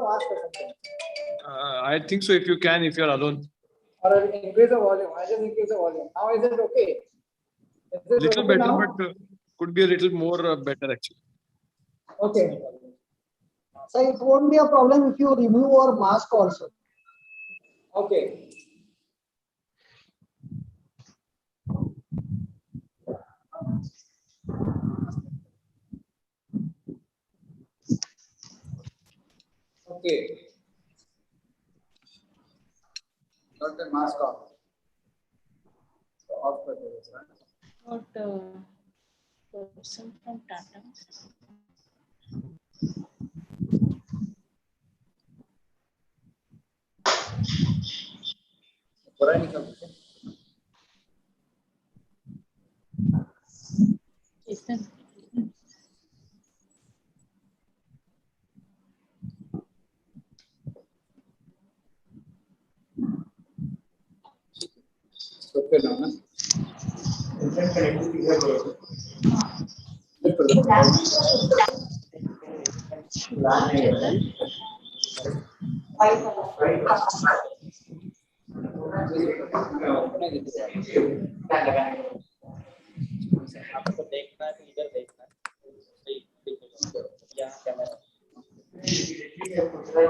mask or something? I think so. If you can, if you're alone. Or I'll increase the volume. I just increase the volume. Now is it okay? Is it Little okay better, now? but could be a little more better actually. Okay. So it won't be a problem if you remove our mask also. Okay. Okay. Not the mask off. So off for this, right? What person from Tata? Chetan. Okay, now, na? आपको देखना है तो इधर देखना है यहाँ camera दिख रहा है।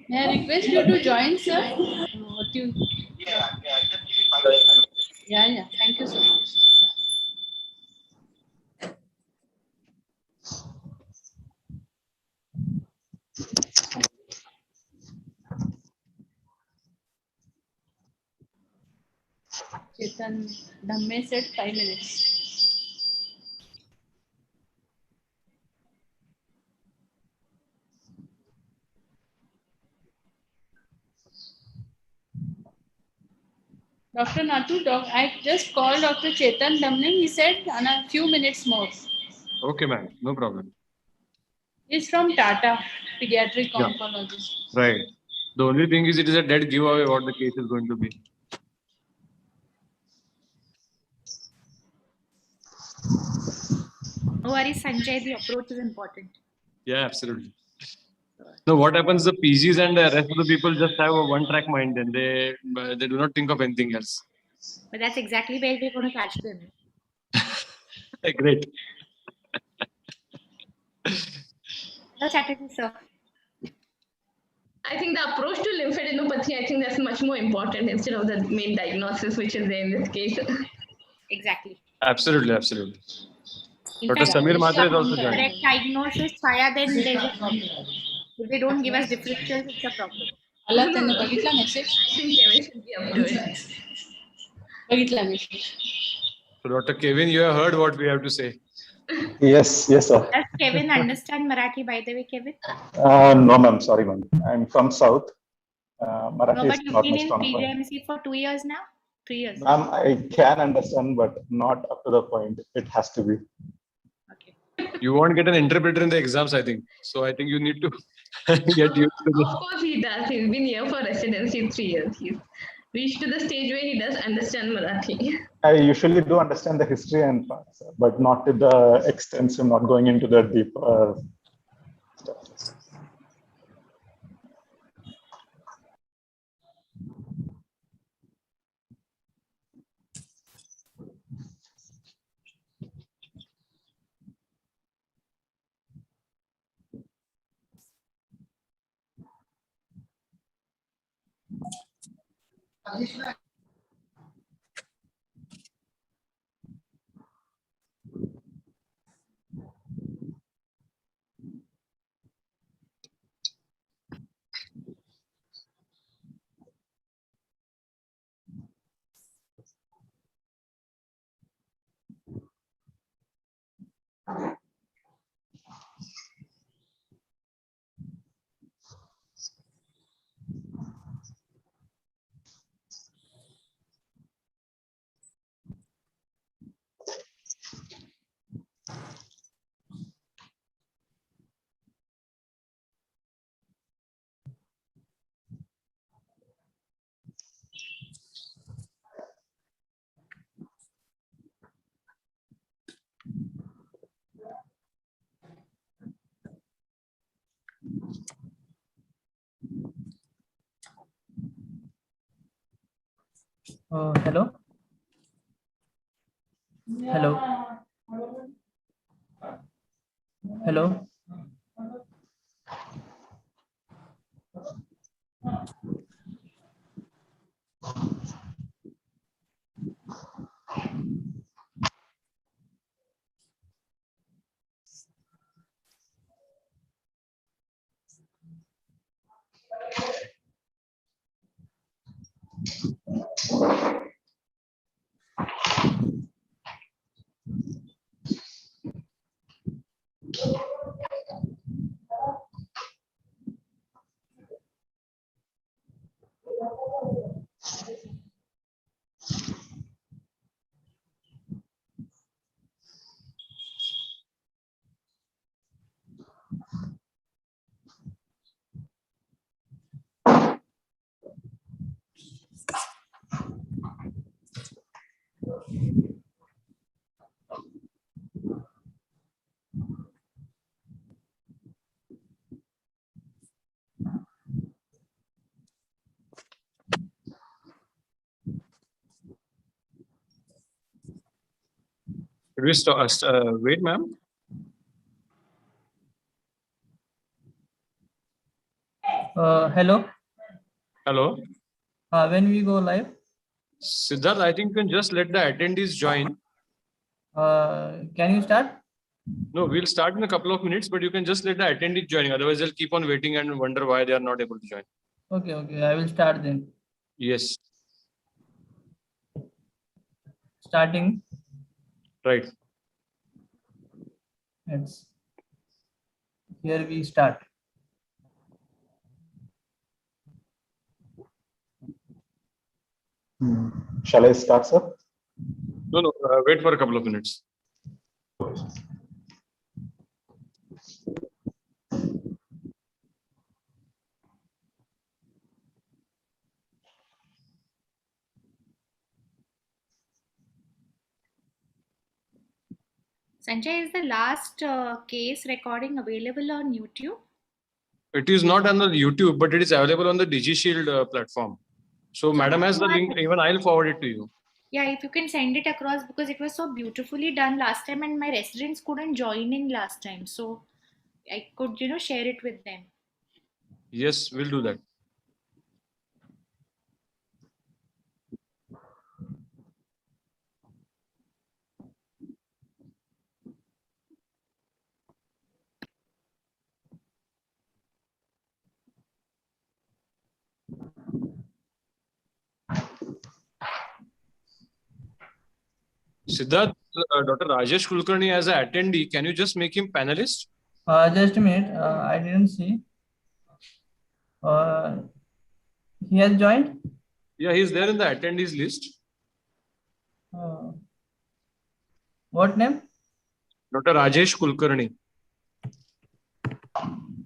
May I request you to join, sir? What you? Yeah. Thank you so much. Chetan Dhamme said 5 minutes. Dr. Natu, I just called Dr. Chetan Dhamme. He said in a few minutes more. Okay, ma'am. No problem. He's from Tata, pediatric Yeah. oncologist. Right. The only thing is, it is a dead giveaway what the case is going to be. No worries, Sanjay. The approach is important. Yeah, absolutely. No, what happens? The PGs and the rest of the people just have a one-track mind, and they do not think of anything else. But that's exactly where we're going to catch them. Great. No, Chatterjee, sir. I think the approach to lymphadenopathy, I think that's much more important instead of the main diagnosis, which is there in this case. Exactly. Absolutely, absolutely. In Dr. fact, Samir if Matre is the also joining. correct diagnosis, Chaya, then there's a problem. If they don't give us differentials, it's a problem. Allah त्यांनी बघितला message. I think Kevin should be up to it. बघितला message. So, Dr. Kevin, you have heard what we have to say. Yes, sir. Does Kevin understand Marathi, by the way, Kevin? No, ma'am. Sorry, ma'am. I'm from South. Marathi No, is but you've not been my in strong point. PGMC for 2 years now? 3 years. Ma'am, I can understand, but not up to the point. It has to be. Okay. You won't get an interpreter in the exams, I think. So, I think you need to get used to this. Of course he does. He's been here for residency 3 years. He's reached to the stage where he does understand Marathi. I usually do understand the history and parts, but not to the extensive, not going into the deep stuff. Hello. Hello. Hello. Should we wait, ma'am? Hello. Hello. When we go live, Siddharth, I think you can just let the attendees join. can you start? No, we'll start in a couple of minutes, but you can just let the attendees join. Otherwise, they'll keep on waiting and wonder why they are not able to join. Okay, okay. I will start then. Yes. Starting. Right. Yes. Here we start. Shall I start, sir? No, wait for a couple of minutes. Sanjay, is the last case recording available on YouTube? It is not on the YouTube, but it is available on the DigiShield platform. So madam has the link. Even I'll forward it to you. Yeah, if you can send it across, because it was so beautifully done last time and my residents couldn't join in last time. So I could, share it with them. Yes, we'll do that. Siddharth, Dr. Rajesh Kulkarni as an attendee, can you just make him panelist? Just a minute. I didn't see. He has joined. Yeah, he's there in the attendees list. What name? Dr. Rajesh Kulkarni.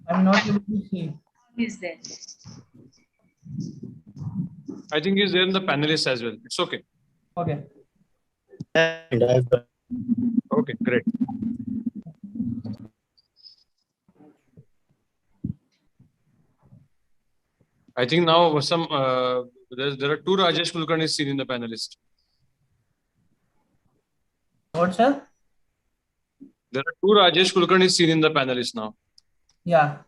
I'm not able to see. He's there. I think he's there in the panelists as well. It's okay. Okay. Okay, great. I think now there are two Rajesh Kulkarni seen in the panelist. What, sir? There are two Rajesh Kulkarni seen in the panelist now. Yeah.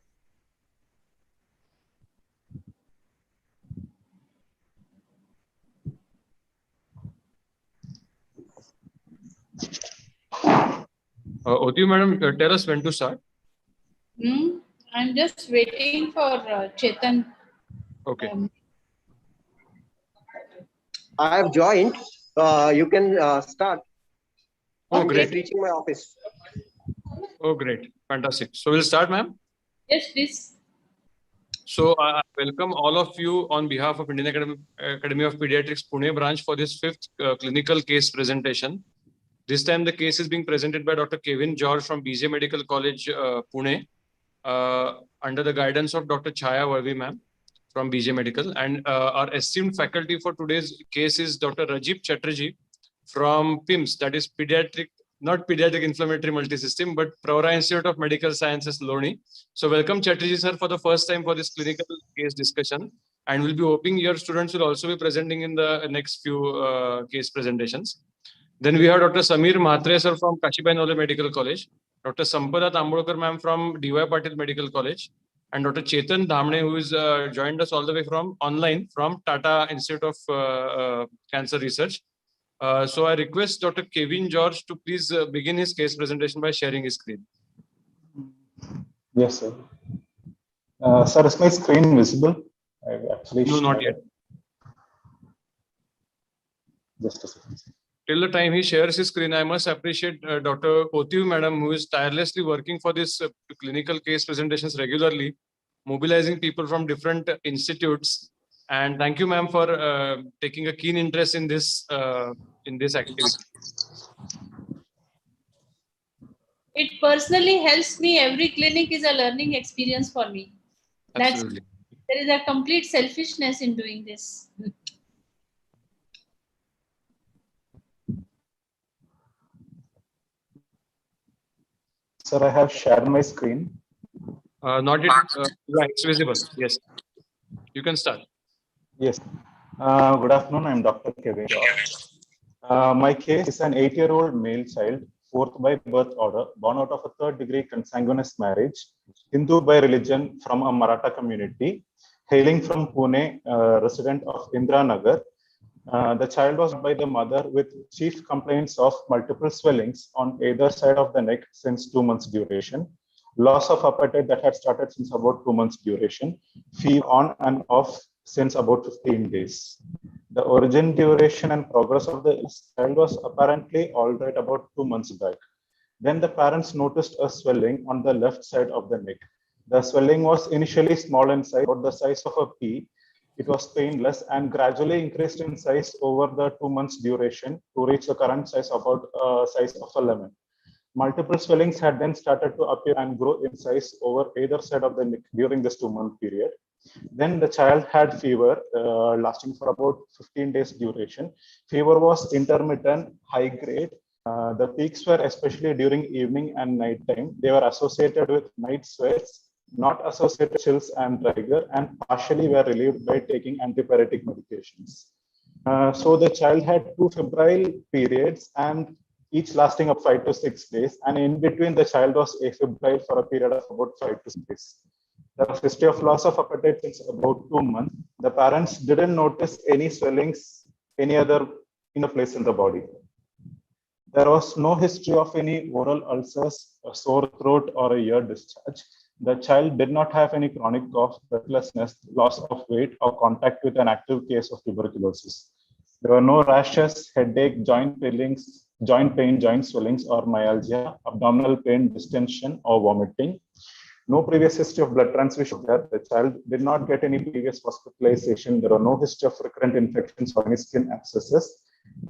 Otiu madam, tell us when to start. I'm just waiting for Chetan. Okay. I have joined. You can start. Oh, I'm great. just reaching my office. Oh, great. Fantastic. So we'll start, ma'am. Yes, please. So I welcome all of you on behalf of Indian Academy of Pediatrics Pune branch for this 5th clinical case presentation. This time the case is being presented by Dr. Kevin George from BJ Medical College, Pune, under the guidance of Dr. Chaya Varvi ma'am from BJ Medical. And our esteemed faculty for today's case is Dr. Rajiv Chatterjee from PIMS, that is not Pediatric Inflammatory Multisystem, but Pravara Institute of Medical Sciences, Loni. So welcome Chatterjee sir for the first time for this clinical case discussion. And we'll be hoping your students will also be presenting in the next few case presentations. Then we have Dr. Samir Mhatre sir from Kashibai Nole Medical College, Dr. Sampada Tambolkar ma'am from DY Patil Medical College, and Dr. Chetan Dhamne, who is joined us all the way from online from Tata Institute of Cancer Research. So I request Dr. Kevin George to please begin his case presentation by sharing his screen. Yes, sir. Sir, is my screen visible? I've actually No, not yet. Just a second. Till the time he shares his screen, I must appreciate Dr. Otiu madam, who is tirelessly working for this clinical case presentations regularly, mobilizing people from different institutes. And thank you, ma'am, for taking a keen interest in this activity. It personally helps me. Every clinic is a learning experience for me. Absolutely. There is a complete selfishness in doing this. Sir, I have shared my screen. Not yet. It's visible. Yes. You can start. Yes. Good afternoon. I'm Dr. Kevin George. My case is an 8-year-old male child, 4th by birth order, born out of a 3rd-degree consanguineous marriage, Hindu by religion from a Maratha community, hailing from Pune, resident of Indranagar. The child was by the mother with chief complaints of multiple swellings on either side of the neck since 2 months duration, loss of appetite that had started since about 2 months duration, fever on and off since about 15 days. The origin, duration, and progress of the child was apparently all right about 2 months back. Then the parents noticed a swelling on the left side of the neck. The swelling was initially small in size, about the size of a pea. It was painless and gradually increased in size over the 2 months duration to reach the current size about size of a lemon. Multiple swellings had then started to appear and grow in size over either side of the neck during this 2-month period. Then the child had fever lasting for about 15 days duration. Fever was intermittent, high grade. The peaks were especially during evening and night time. They were associated with night sweats, not associated with chills and rigor, and partially were relieved by taking antipyretic medications. So the child had 2 febrile periods and each lasting up 5 to 6 days. And in between, the child was afebrile for a period of about 5 to 6 days. There was history of loss of appetite since about 2 months. The parents didn't notice any swellings, any other place in the body. There was no history of any oral ulcers, a sore throat, or a ear discharge. The child did not have any chronic cough, breathlessness, loss of weight, or contact with an active case of tuberculosis. There were no rashes, headache, joint pain, joint swellings, or myalgia, abdominal pain, distension, or vomiting. No previous history of blood transfusion there. The child did not get any previous hospitalization. There were no history of recurrent infections or any skin abscesses.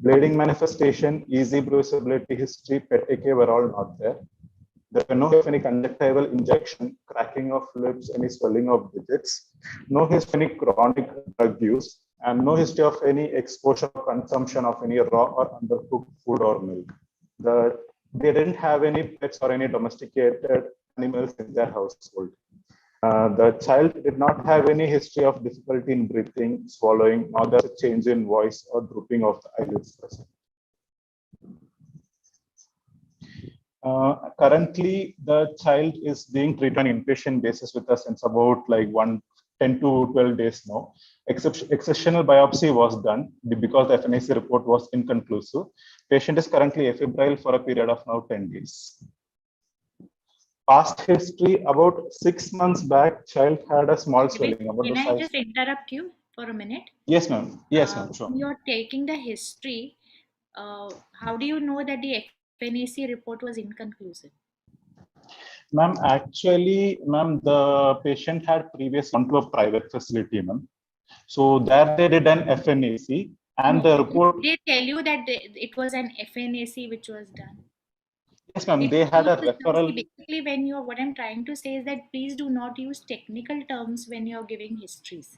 Bleeding manifestation, easy bruisability history, PET AK were all not there. There were no history of any conjunctival injection, cracking of lips, any swelling of digits, no history of any chronic drug use, and no history of any exposure or consumption of any raw or undercooked food or milk. They didn't have any pets or any domesticated animals in their household. The child did not have any history of difficulty in breathing, swallowing, nor there was a change in voice or drooping of the eyelids present. Currently, the child is being treated on an inpatient basis with us since about 10 to 12 days now. Excisional biopsy was done because the FNAC report was inconclusive. Patient is currently afebrile for a period of now 10 days. Past history, about 6 months back, child had a small swelling about Can the I size. just interrupt you for a minute? Yes, ma'am. Yes, ma'am. Sure. When you're taking the history, how do you know that the FNAC report was inconclusive? Ma'am, actually, ma'am, the patient had previously gone to a private facility, ma'am. So there they did an FNAC and the report. They tell you that it was an FNAC which was done. Yes, ma'am. They had a referral. Basically, what I'm trying to say is that please do not use technical terms when you're giving histories.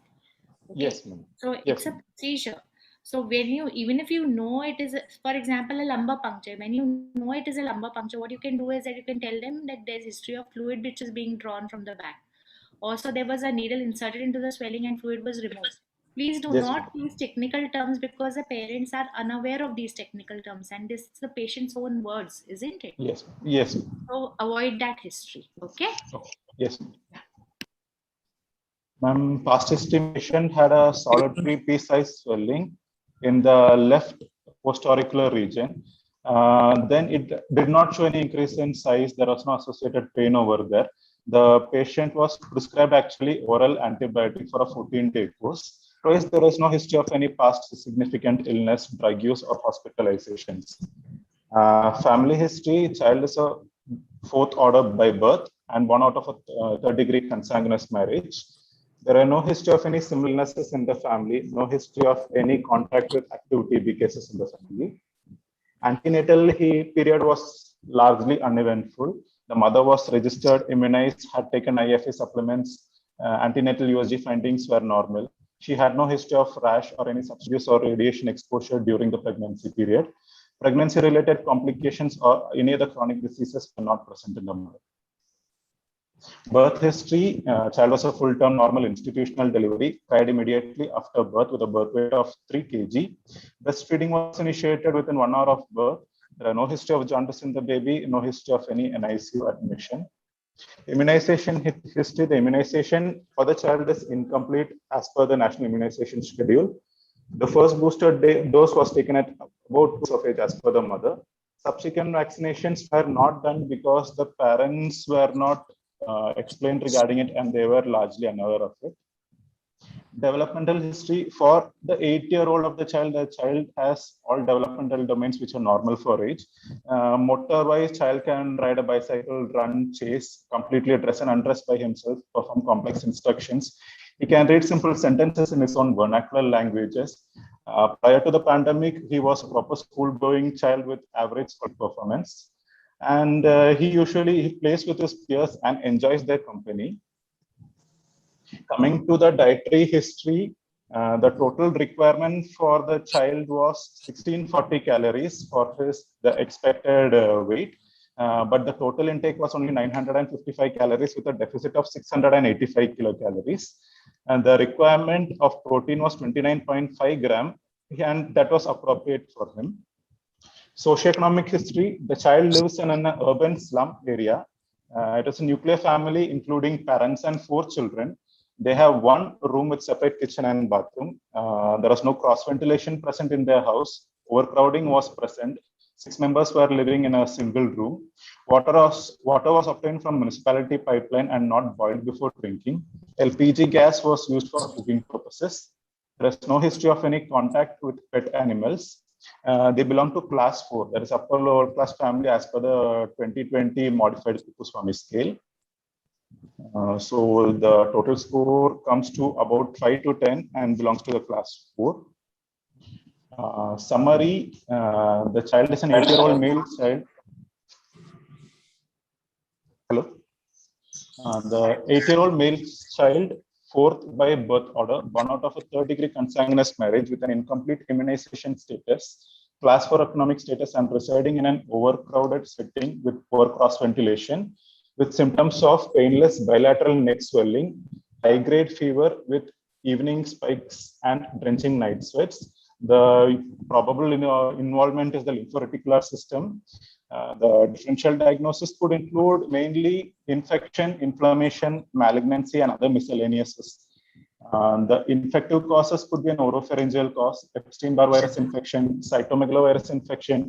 Okay? Yes, ma'am. So Yes, it's a ma'am. procedure. So when you, even if you know it is, for example, a lumbar puncture, when you know it is a lumbar puncture, what you can do is that you can tell them that there's history of fluid which is being drawn from the back. Also, there was a needle inserted into the swelling and fluid was removed. Please do Yes, not ma'am. use technical terms because the parents are unaware of these technical terms and this is the patient's own words, isn't it? Yes, ma'am. Yes, ma'am. So avoid that history. Okay? Okay. Yes, ma'am. Ma'am, past estimation had a solitary pea-sized swelling in the left postauricular region. Then it did not show any increase in size. There was no associated pain over there. The patient was prescribed actually oral antibiotic for a 14-day course. Twice there was no history of any past significant illness, drug use, or hospitalizations. Family history: child is a 4th order by birth and 1 out of a 3rd-degree consanguineous marriage. There are no history of any similar illnesses in the family, no history of any contact with active TB cases in the family. Antenatal period was largely uneventful. The mother was registered, immunized, had taken IFA supplements. Antenatal USG findings were normal. She had no history of rash or any substance or radiation exposure during the pregnancy period. Pregnancy-related complications or any other chronic diseases were not present in the mother. Birth history: child was a full-term normal institutional delivery, cried immediately after birth with a birth weight of 3 kg. Breastfeeding was initiated within 1 hour of birth. There are no history of jaundice in the baby, no history of any NICU admission. Immunization history: the immunization for the child is incomplete as per the national immunization schedule. The first booster dose was taken at about 2 months of age as per the mother. Subsequent vaccinations were not done because the parents were not explained regarding it and they were largely unaware of it. Developmental history: for the 8-year-old of the child has all developmental domains which are normal for age. Motor-wise, child can ride a bicycle, run, chase, completely dress and undress by himself, perform complex instructions. He can read simple sentences in his own vernacular languages. Prior to the pandemic, he was a proper school-going child with average school performance. And he usually plays with his peers and enjoys their company. Coming to the dietary history, the total requirement for the child was 1640 calories for the expected weight, but the total intake was only 955 calories with a deficit of 685 kilocalories. And the requirement of protein was 29.5 gram, and that was appropriate for him. Socioeconomic history: the child lives in an urban slum area. It is a nuclear family including parents and 4 children. They have 1 room with separate kitchen and bathroom. There was no cross ventilation present in their house. Overcrowding was present. 6 members were living in a single room. Water was obtained from municipality pipeline and not boiled before drinking. LPG gas was used for cooking purposes. There is no history of any contact with pet animals. They belong to class 4. That is upper lower class family as per the 2020 modified Kuppuswamy scale. So the total score comes to about 5 to 10 and belongs to the class 4. Summary: the child is an 8-year-old male child. Hello. The 8-year-old male child, 4th by birth order, born out of a 3rd-degree consanguineous marriage with an incomplete immunization status, class 4 economic status, and residing in an overcrowded setting with poor cross ventilation, with symptoms of painless bilateral neck swelling, high-grade fever with evening spikes and drenching night sweats. The probable involvement is the lymphoreticular system. The differential diagnosis could include mainly infection, inflammation, malignancy, and other miscellaneous. The infective causes could be an oropharyngeal cause, Epstein-Barr virus infection, cytomegalovirus infection,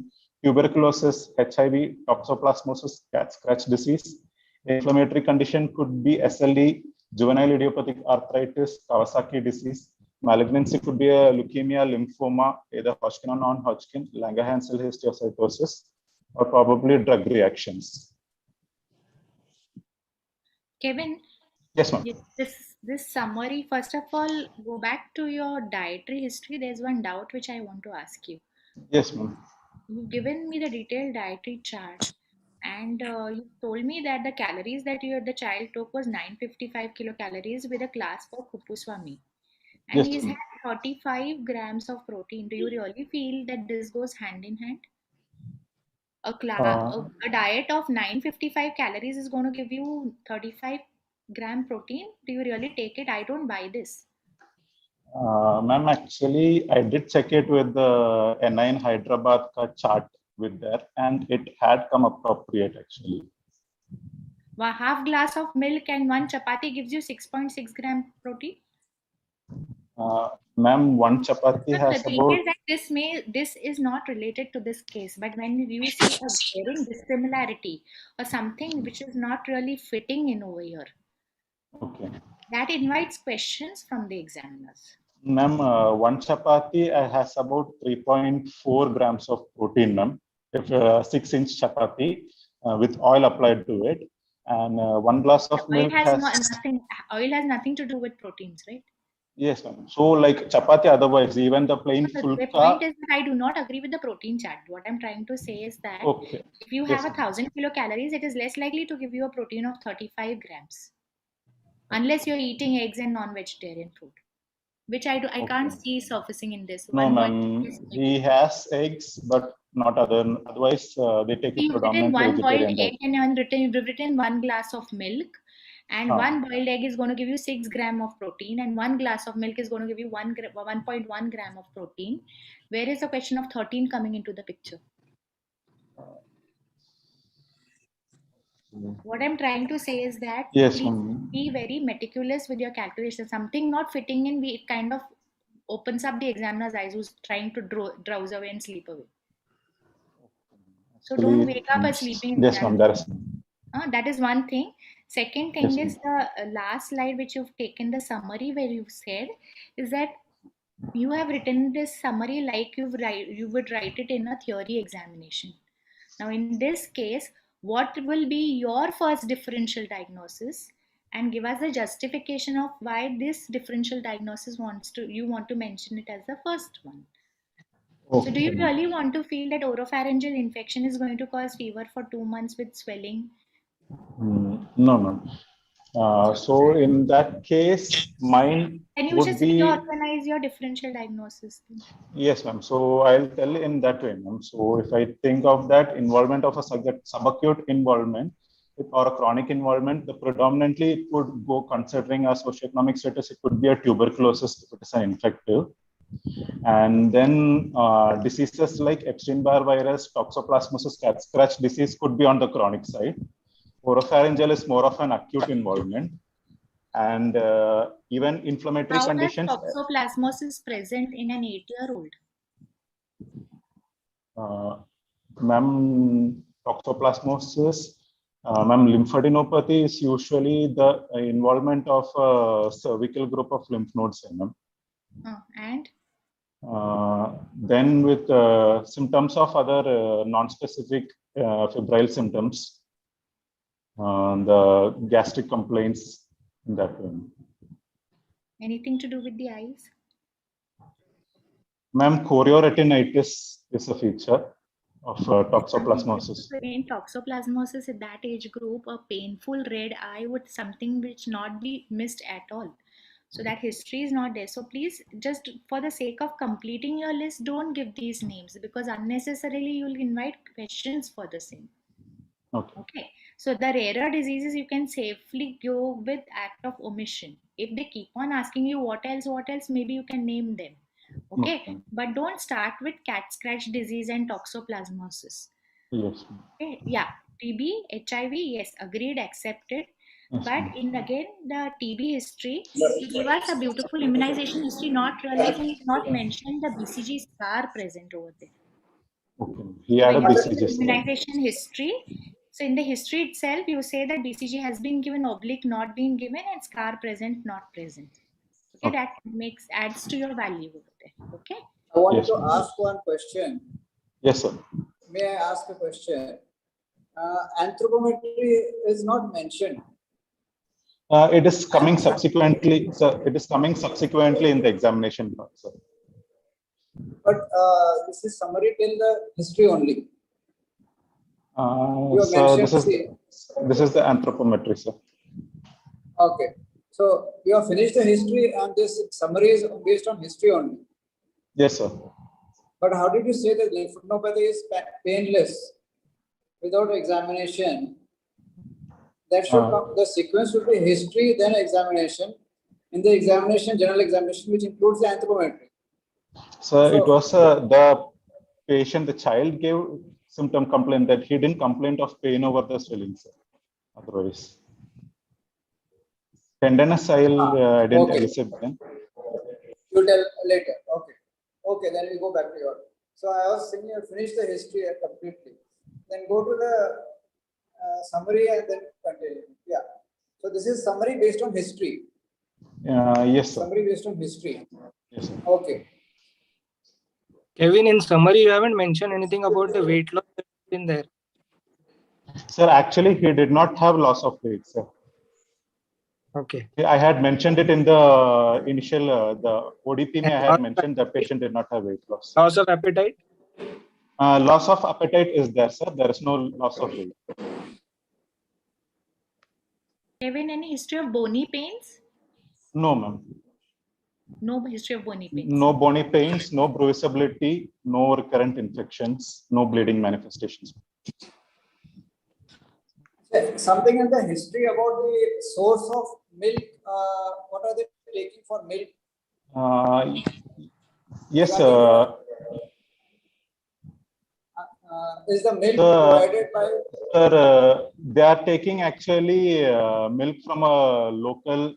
tuberculosis, HIV, toxoplasmosis, cat scratch disease, Inflammatory condition could be SLE, juvenile idiopathic arthritis, Kawasaki disease. Malignancy could be a leukemia, lymphoma, either Hodgkin or non-Hodgkin, Langerhans cell histiocytosis, or probably drug reactions. Kevin, Yes, ma'am. this summary, first of all, go back to your dietary history. There's one doubt which I want to ask you. Yes, ma'am. You've given me the detailed dietary chart, and you told me that the calories that the child took was 955 kilocalories with a class for Kuppuswamy. And Yes, he's ma'am. had 35 grams of protein. Do you really feel that this goes hand in hand? A diet of 955 calories is going to give you 35-gram protein. Do you really take it? I don't buy this. Ma'am, actually, I did check it with the N9 Hyderabad chart with that, and it had come appropriate actually. One half glass of milk and one chapati gives you 6.6 gram protein. Ma'am, one chapati has The thing about. is that this is not related to this case, but when you see a glaring dissimilarity or something which is not really fitting in over here, Okay. that invites questions from the examiners. Ma'am, one chapati has about 3.4 grams of protein, ma'am. If 6-inch chapati with oil applied to it, and 1 glass of milk Oil has nothing to do with proteins, right? Yes, ma'am. So, like chapati, otherwise, even the plain The fulka. point is that I do not agree with the protein chart. What I'm trying to say is that if you have 1,000 kilocalories, it is less likely to give you a protein of 35 grams, unless you're eating eggs and non-vegetarian food, which I can't see surfacing in this. No, ma'am. He has eggs, but not other. Otherwise, they take it predominantly one boiled vegetarian egg and you've written 1 glass of milk. And one boiled egg is going to give you 6 grams of protein, and 1 glass of milk is going to give you 1.1 gram of protein. Where is the question of 13 coming into the picture? What I'm trying to say is that please be very meticulous with your calculation. Something not fitting in, it kind of opens up the examiner's eyes who's trying to drowse away and sleep away. So don't wake up a sleeping. Yes, ma'am. That is one thing. Second thing is the last slide which you've taken, the summary where you've said is that you have written this summary like you would write it in a theory examination. Now in this case, what will be your first differential diagnosis, and give us the justification of why this differential diagnosis you want to mention it as the first one. Okay. So do you really want to feel that oropharyngeal infection is going to cause fever for 2 months with swelling? No, no. So in that case, mine Can you would just be... reorganize your differential diagnosis? Yes, ma'am. So I'll tell in that way, ma'am. So if I think of that involvement of a subacute involvement or a chronic involvement, the predominantly it would go considering a socioeconomic status. It could be a tuberculosis if it is an infective. And then diseases like Epstein-Barr virus, toxoplasmosis, cat scratch disease could be on the chronic side. Oropharyngeal is more of an acute involvement, and even inflammatory conditions. How is toxoplasmosis present in an 8-year-old? Ma'am, toxoplasmosis, ma'am, lymphadenopathy is usually the involvement of a cervical group of lymph nodes. And? Then with symptoms of other non-specific febrile symptoms, the gastric complaints in that way. Anything to do with the eyes? Ma'am, chorioretinitis is a feature of toxoplasmosis. In toxoplasmosis at that age group, a painful red eye would something which not be missed at all. So that history is not there. So please, just for the sake of completing your list, don't give these names, because unnecessarily you'll invite questions for the same. Okay. So the rarer diseases you can safely go with act of omission. If they keep on asking you what else, maybe you can name them. Okay. But don't start with cat scratch disease and toxoplasmosis. Yes. Okay. Yeah. TB, HIV, yes, agreed, accepted. But in again the TB history, he gave us a beautiful immunization history, not mentioned the BCG scar present over there. Okay. He had a BCG immunization history. So in the history itself, you say that BCG has been given, oblique not been given, and scar present, not present. Okay, Okay. that adds to your value over there. Okay. I wanted Yes, to ma'am. ask one question. Yes, sir. May I ask a question? Anthropometry is not mentioned. It is coming subsequently, sir. It is coming subsequently in the examination part, sir. But this is summary till the history only. You have So mentioned this is the anthropometry, sir. Okay. So you have finished the history and this summary is based on history only. Yes, sir. But how did you say that lymphadenopathy is painless without examination? That should come, the sequence should be history, then examination. In the examination, general examination, which includes the anthropometry. So it was the patient, the child gave symptom complaint that he didn't complain of pain over the swelling, sir. Otherwise, tenderness I didn't elicit then. You tell later. Okay. Okay, then we go back to your. So I was saying you finish the history completely. Then go to the summary and then continue. Yeah. So this is summary based on history. Yes, sir. Summary based on history. Yes, sir. Okay. Kevin, in summary, you haven't mentioned anything about the weight loss that's been there. Sir, actually, he did not have loss of weight, sir. Okay. I had mentioned it in the initial, the ODP, I had mentioned the patient did not have weight loss. Loss of appetite? Loss of appetite is there, sir. There is no loss of weight. Kevin, any history of bony pains? No, ma'am. No history of bony pains. No bony pains, no bruisability, no recurrent infections, no bleeding manifestations. Something in the history about the source of milk. What are they taking for milk? Yes, is the milk provided by? Sir, they are taking actually milk from a local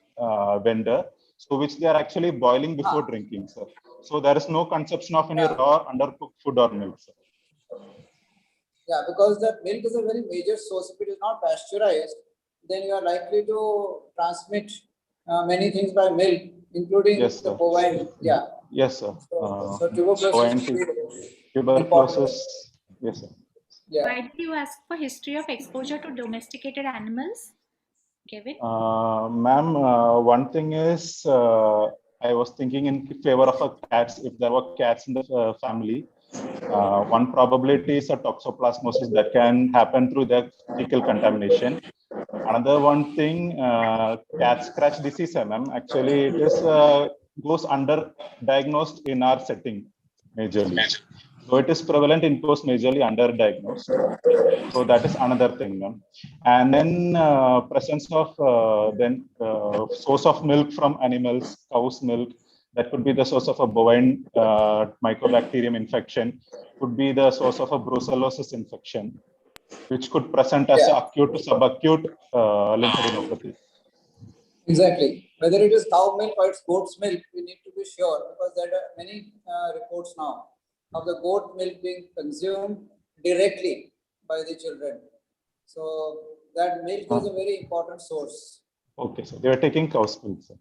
vendor, so which they are actually boiling before drinking, sir. So there is no consumption of any raw undercooked food or milk, sir. Yeah, because the milk is a very major source. If it is not pasteurized, then you are likely to transmit many things by milk, including the bovine. Yeah. Yes, sir. So tuberculosis. Tuberculosis. Yes, sir. Yeah. Why did you ask for history of exposure to domesticated animals, Kevin? Ma'am, one thing is I was thinking in favor of cats. If there were cats in the family, one probability is a toxoplasmosis that can happen through the fecal contamination. Another one thing, cat scratch disease, ma'am. Actually, it is goes under diagnosed in our setting majorly. So it is prevalent in post majorly underdiagnosed. So that is another thing, ma'am. And then presence of source of milk from animals, cow's milk. That could be the source of a bovine mycobacterium infection. Could be the source of a brucellosis infection, which could present as acute to subacute lymphadenopathy. Exactly. Whether it is cow milk or it's goat's milk, we need to be sure, because there are many reports now of the goat milk being consumed directly by the children. So that milk is a very important source. Okay, so they are taking cow's milk, sir.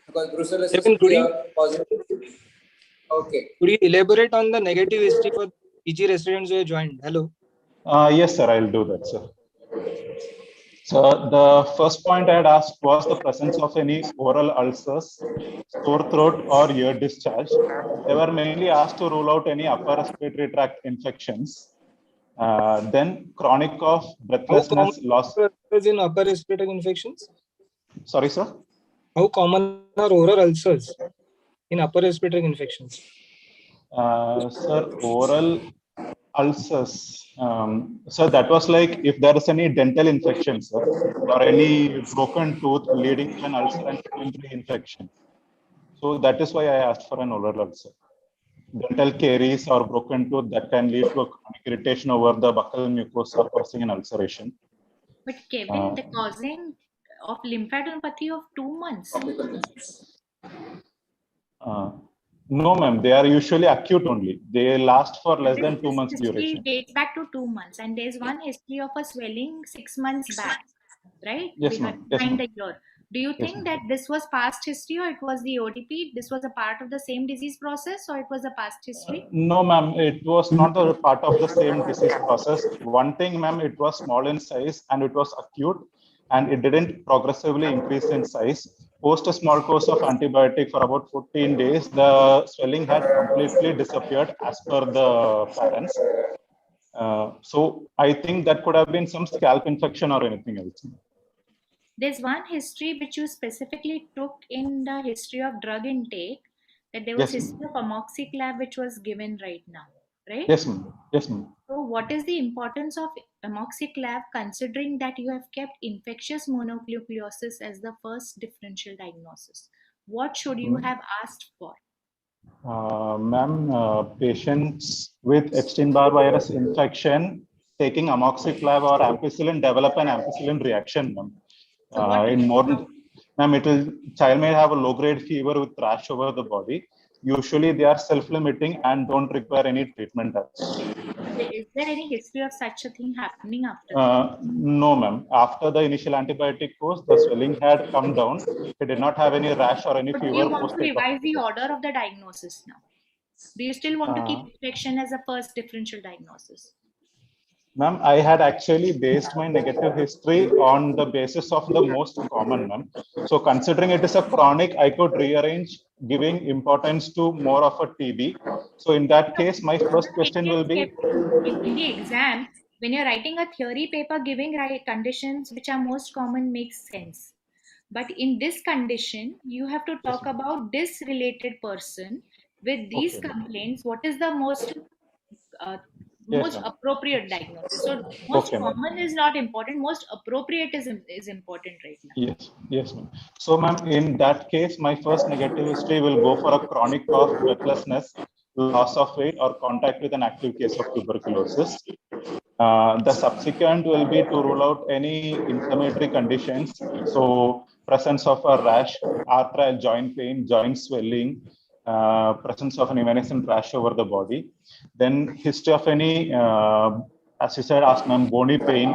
Because brucellosis is positive. Okay. Could you elaborate on the negative history for PG residents who have joined? Hello. Yes, sir. I'll do that, sir. So the first point I had asked was the presence of any oral ulcers, sore throat, or ear discharge. They were mainly asked to rule out any upper respiratory tract infections. Then chronic cough, breathlessness, loss. In upper respiratory infections? Sorry, sir. How common are oral ulcers in upper respiratory infections? Sir, oral ulcers. So that was like if there is any dental infection, sir, or any broken tooth leading to an ulcer and secondary infection. So that is why I asked for an oral ulcer. Dental caries or broken tooth that can lead to a chronic irritation over the buccal mucosa causing an ulceration. But Kevin, the causing of lymphadenopathy of 2 months. No, ma'am. They are usually acute only. They last for less than 2 This months history duration. dates back to 2 months, and there's one history of a swelling 6 months back, right? Yes, ma'am. Yes, Behind ma'am. a year. Do you Yes, think ma'am. that this was past history, or it was the OTP? This was a part of the same disease process, or it was a past history? No, ma'am. It was not a part of the same disease process. One thing, ma'am, it was small in size and it was acute, and it didn't progressively increase in size. Post a small course of antibiotic for about 14 days, the swelling had completely disappeared as per the parents. So I think that could have been some scalp infection or anything else. There's one history which you specifically took in the history of drug intake, that there was Yes, history of amoxiclav which was given right now, right? Yes, ma'am. Yes, ma'am. So what is the importance of amoxiclav considering that you have kept infectious mononucleosis as the first differential diagnosis? What should you have asked for? Ma'am, patients with Epstein-Barr virus infection taking amoxiclav or ampicillin develop an ampicillin reaction, ma'am. Child may have a low-grade fever with rash over the body. Usually, they are self-limiting and don't require any treatment. Is there any history of such a thing happening after that? No, ma'am. After the initial antibiotic course, the swelling had come down. He did not have any rash or any But fever. do you want to revise the order of the diagnosis now? Do you still want to keep infection as a first differential diagnosis? Ma'am, I had actually based my negative history on the basis of the most common, ma'am. So considering it is a chronic, I could rearrange giving importance to more of a TB. So in that case, my first question will be... In the exam, when you're writing a theory paper, giving conditions which are most common makes sense. But in this condition, you have to talk about this related person with these complaints. What is the most appropriate diagnosis? So most common is not important. Most appropriate is important right now. Yes, ma'am. So, ma'am, in that case, my first negative history will go for a chronic cough, breathlessness, loss of weight, or contact with an active case of tuberculosis. The subsequent will be to rule out any inflammatory conditions. So, presence of a rash, arthritis, joint pain, joint swelling, presence of an evanescent rash over the body. Then history of any, as you said, ma'am, bony pain,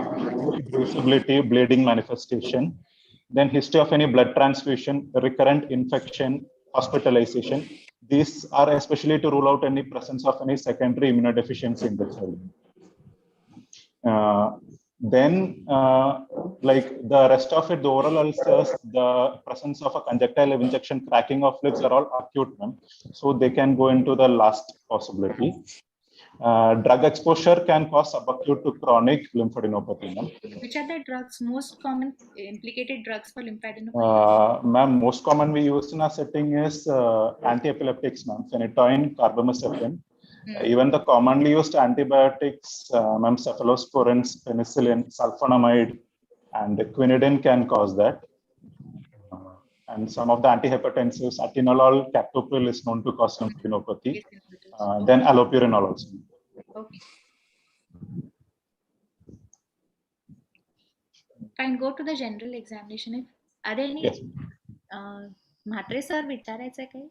bruisability, bleeding manifestation. Then history of any blood transfusion, recurrent infection, hospitalization. These are especially to rule out any presence of any secondary immunodeficiency in the child. Like the rest of it, the oral ulcers, the presence of a conjunctival injection, cracking of lips are all acute, ma'am. So they can go into the last possibility. Drug exposure can cause subacute to chronic lymphadenopathy, ma'am. Which are the drugs, most common implicated drugs for lymphadenopathy? Ma'am, most common we use in our setting is anti-epileptics, ma'am, phenytoin, carbamazepine. Even the commonly used antibiotics, ma'am, cephalosporins, penicillin, sulfonamide, and quinidine can cause that. And some of the antihypertensives, atenolol, captopril is known to cause lymphadenopathy. Then allopurinol also. Okay. Fine, go to the general examination. Are there any? Yes. Mhatre sir, विचारायचं काही?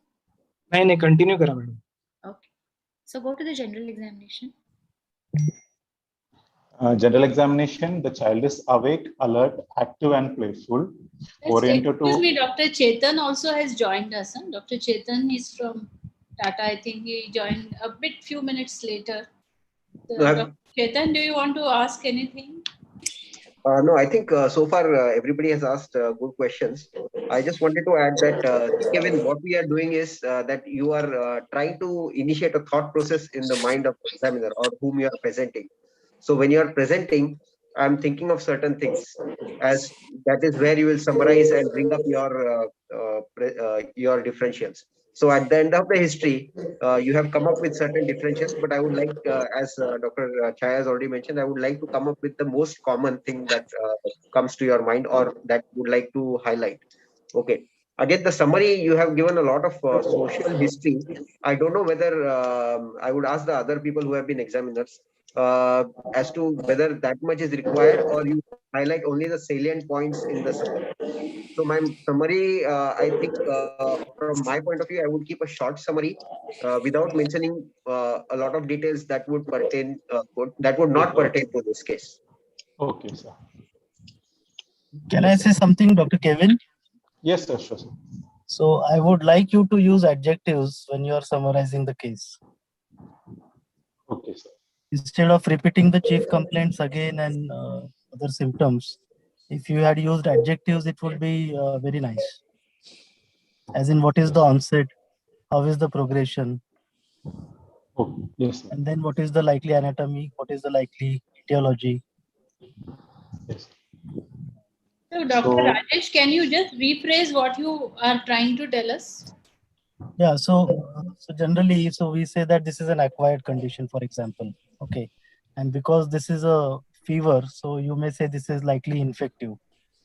नाही, continue करा madam. Okay. So go to the general examination. General examination, the child is awake, alert, active and playful. Excuse me, Dr. Chetan also has joined us. Huh? Dr. Chetan is from Tata. I think he joined a few minutes later. Dr. Chetan, do you want to ask anything? No, I think so far everybody has asked good questions. I just wanted to add that, Kevin, what we are doing is that you are trying to initiate a thought process in the mind of the examiner or whom you are presenting. So when you are presenting, I'm thinking of certain things, as that is where you will summarize and bring up your differentials. So at the end of the history, you have come up with certain differentials, but I would like, as Dr. Chaya has already mentioned, I would like to come up with the most common thing that comes to your mind or that you would like to highlight. Okay. Again, the summary, you have given a lot of social history. I don't know whether I would ask the other people who have been examiners. as to whether that much is required, or you highlight only the salient points in the summary. So my summary, I think from my point of view, I would keep a short summary without mentioning a lot of details that would pertain, that would not pertain to this case. Okay, sir. Can I say something, Dr. Kevin? Yes, sir, sure, sir. So I would like you to use adjectives when you are summarizing the case. Okay, sir. Instead of repeating the chief complaints again and other symptoms, if you had used adjectives, it would be very nice. As in, what is the onset? How is the progression? Okay, yes, sir. And then what is the likely anatomy? What is the likely etiology? Yes. So, Dr. Rajesh, can you just rephrase what you are trying to tell us? Yeah, so generally, so we say that this is an acquired condition, for example. Okay. And because this is a fever, so you may say this is likely infective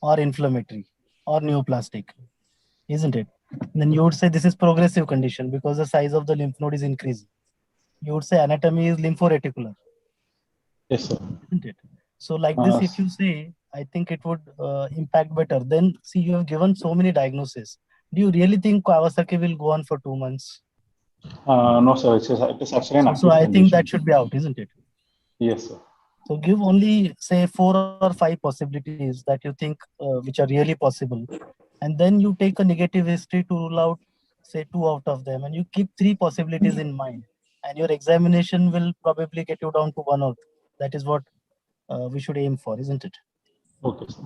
or inflammatory or neoplastic, isn't it? And then you would say this is progressive condition because the size of the lymph node is increasing. You would say anatomy is lymphoreticular. Yes, sir. Isn't it? So like this, if you say, I think it would impact better. Then see, you have given so many diagnoses. Do you really think Kawasaki will go on for 2 months? No, sir. It is actually an So I think that should be out, isn't it? Yes, sir. So give only say 4 or 5 possibilities that you think which are really possible, and then you take a negative history to rule out say 2 out of them, and you keep 3 possibilities in mind, and your examination will probably get you down to 1 or 2. That is what we should aim for, isn't it? Okay, sir.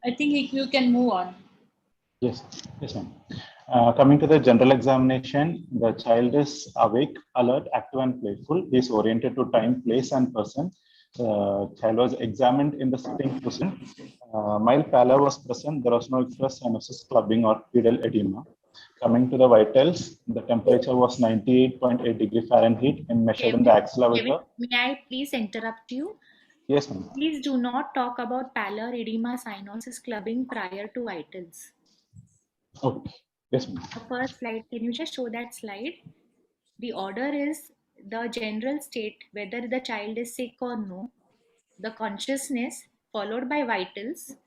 I think you can move on. Yes, yes, ma'am. Coming to the general examination, the child is awake, alert, active, and playful. He is oriented to time, place, and person. Child was examined in the sitting position. Mild pallor was present. There was no express cyanosis, clubbing, or pedal edema. Coming to the vitals, the temperature was 98.8 degree Fahrenheit and measured in the axilla with the... May I please interrupt you? Yes, ma'am. Please do not talk about pallor, edema, cyanosis, clubbing prior to vitals. Okay. Yes, ma'am. The first slide, can you just show that slide? The order is the general state, whether the child is sick or no, the consciousness, followed by vitals,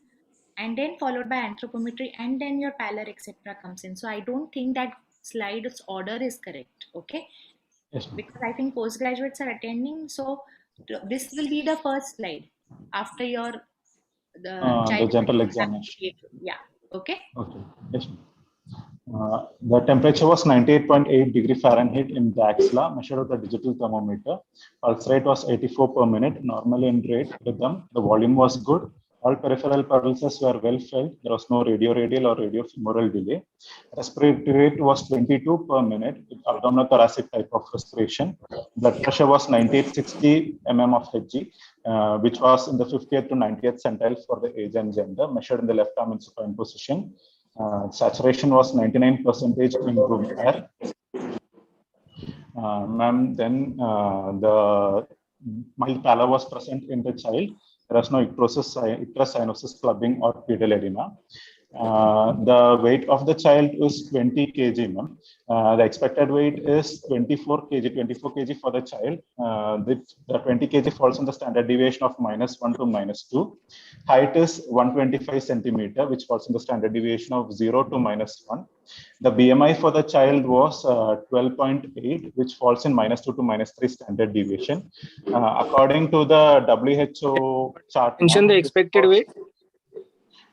and then followed by anthropometry, and then your pallor, etc. comes in. So I don't think that slide's order is correct. Okay. Yes, because I think postgraduates are attending. So this will be the first slide after your the general examination. Yeah. Okay. Okay. Yes. The temperature was 98.8 degree Fahrenheit in the axilla, measured with a digital thermometer. Pulse rate was 84 per minute, normal in rate rhythm. The volume was good. All peripheral pulses were well felt. There was no radial or radiofemoral delay. Respiratory rate was 22 per minute with abdominothoracic type of respiration. Blood pressure was 9860 mm of Hg, which was in the 50th to 90th centile for the age and gender, measured in the left arm in supine position. Saturation was 99% in room air. Ma'am, then the mild pallor was present in the child. There was no icterosis, cyanosis, clubbing, or pedal edema. The weight of the child is 20 kg, ma'am. The expected weight is 24 kg for the child. The 20 kg falls on the standard deviation of -1 to -2. Height is 125 centimeter, which falls in the standard deviation of 0 to -1. The BMI for the child was 12.8, which falls in -2 to -3 standard deviation. According to the WHO chart. Mention the expected weight.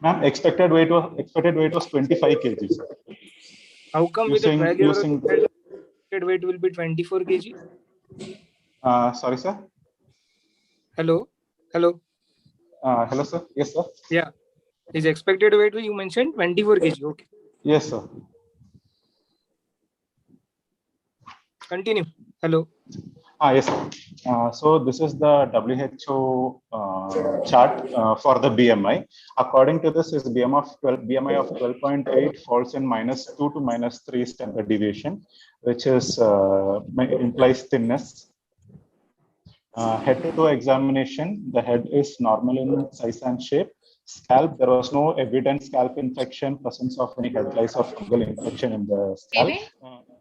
Ma'am, expected weight was 25 kg. How come with the 12-year-old expected weight will be 24 kg? Sorry, sir. Hello. Hello, sir. Yes, sir. Yeah. His expected weight you mentioned 24 kg. Okay. Yes, sir. Continue. Hello. Yes, sir. So this is the WHO chart for the BMI. According to this, is BMI of 12.8 falls in -2 to -3 standard deviation, which is implies thinness. Head-to-toe examination, the head is normal in size and shape. Scalp, there was no evident scalp infection, presence of any head lice or fungal infection in the scalp.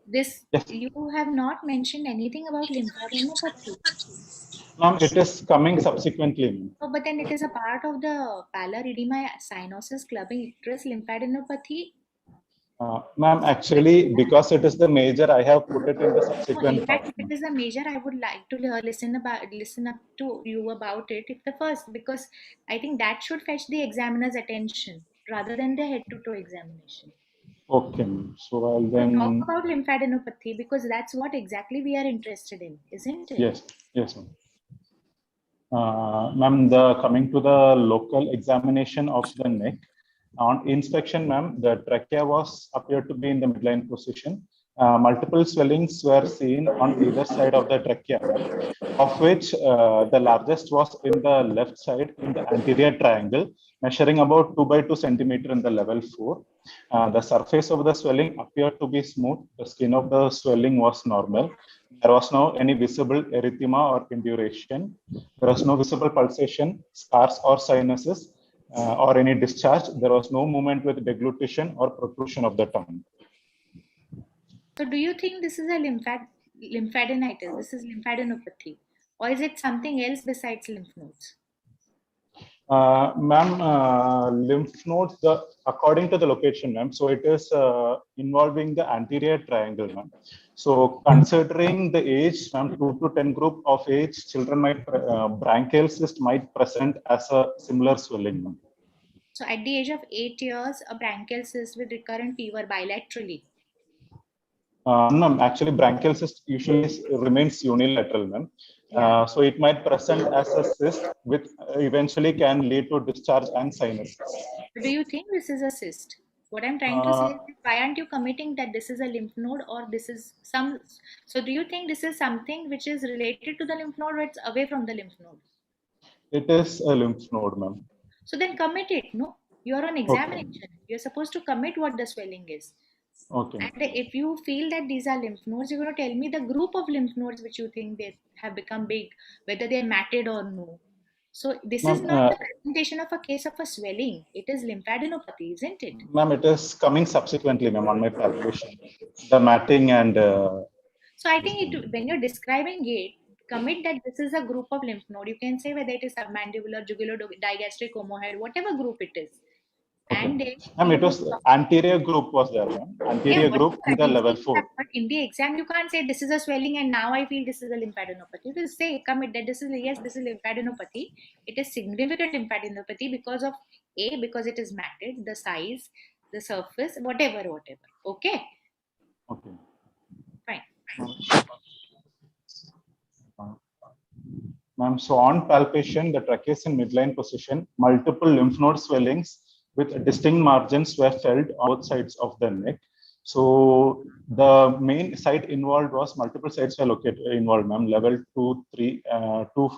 This Yes. you have not mentioned anything about lymphadenopathy. Ma'am, it is coming subsequently. Ma'am. Oh, but then it is a part of the pallor edema cyanosis clubbing icterus lymphadenopathy. Ma'am, actually, because it is the major, I have put it in the No, in subsequent part. fact, if it is a major, I would like to listen up to you about it. If the first, because I think that should fetch the examiner's attention rather than the head-to-toe examination. Okay, ma'am. So I'll So talk then. about lymphadenopathy because that's what exactly we are interested in, isn't it? Yes, yes, ma'am. Ma'am, coming to the local examination of the neck, on inspection, ma'am, the trachea was appeared to be in the midline position. Multiple swellings were seen on either side of the trachea, of which the largest was in the left side in the anterior triangle, measuring about 2 by 2 centimeter in the level 4. The surface of the swelling appeared to be smooth. The skin of the swelling was normal. There was no any visible erythema or induration. There was no visible pulsation, scars or sinuses, or any discharge. There was no movement with deglutition or protrusion of the tongue. So do you think this is a lymphadenitis? This is lymphadenopathy? Or is it something else besides lymph nodes? Ma'am, lymph nodes, according to the location, ma'am, so it is involving the anterior triangle, ma'am. So considering the age, ma'am, 2 to 10 group of age, children might, branchial cyst might present as a similar swelling, ma'am. So at the age of 8 years, a branchial cyst with recurrent fever bilaterally. No, actually, branchial cyst usually remains unilateral, ma'am. So it might present as a cyst, which eventually can lead to discharge and sinuses. Do you think this is a cyst? What I'm trying to say is, why aren't you committing that this is a lymph node or this is some? So do you think this is something which is related to the lymph node or it's away from the lymph node? It is a lymph node, ma'am. So then commit it. No, you're on examination. Okay. You're supposed to commit what the swelling is. Okay. And if you feel that these are lymph nodes, you're going to tell me the group of lymph nodes which you think they have become big, whether they're matted or no. So this is not the presentation of a case of a swelling. It is lymphadenopathy, isn't it? Ma'am, it is coming subsequently, ma'am, on my palpation. The matting and... So I think when you're describing it, commit that this is a group of lymph node. You can say whether it is submandibular, jugular, digastric, omohead, whatever group it is. Okay. And it was anterior group was there, ma'am. Anterior group in the level 4. But in the exam, you can't say this is a swelling and now I feel this is a lymphadenopathy. You will say, commit that this is lymphadenopathy. It is significant lymphadenopathy because of because it is matted, the size, the surface, whatever. Okay? Okay. Fine. Ma'am, so on palpation, the trachea is in midline position, multiple lymph node swellings with distinct margins were felt on both sides of the neck. So the main site involved was multiple sites were involved, ma'am, level 2, 3, 2,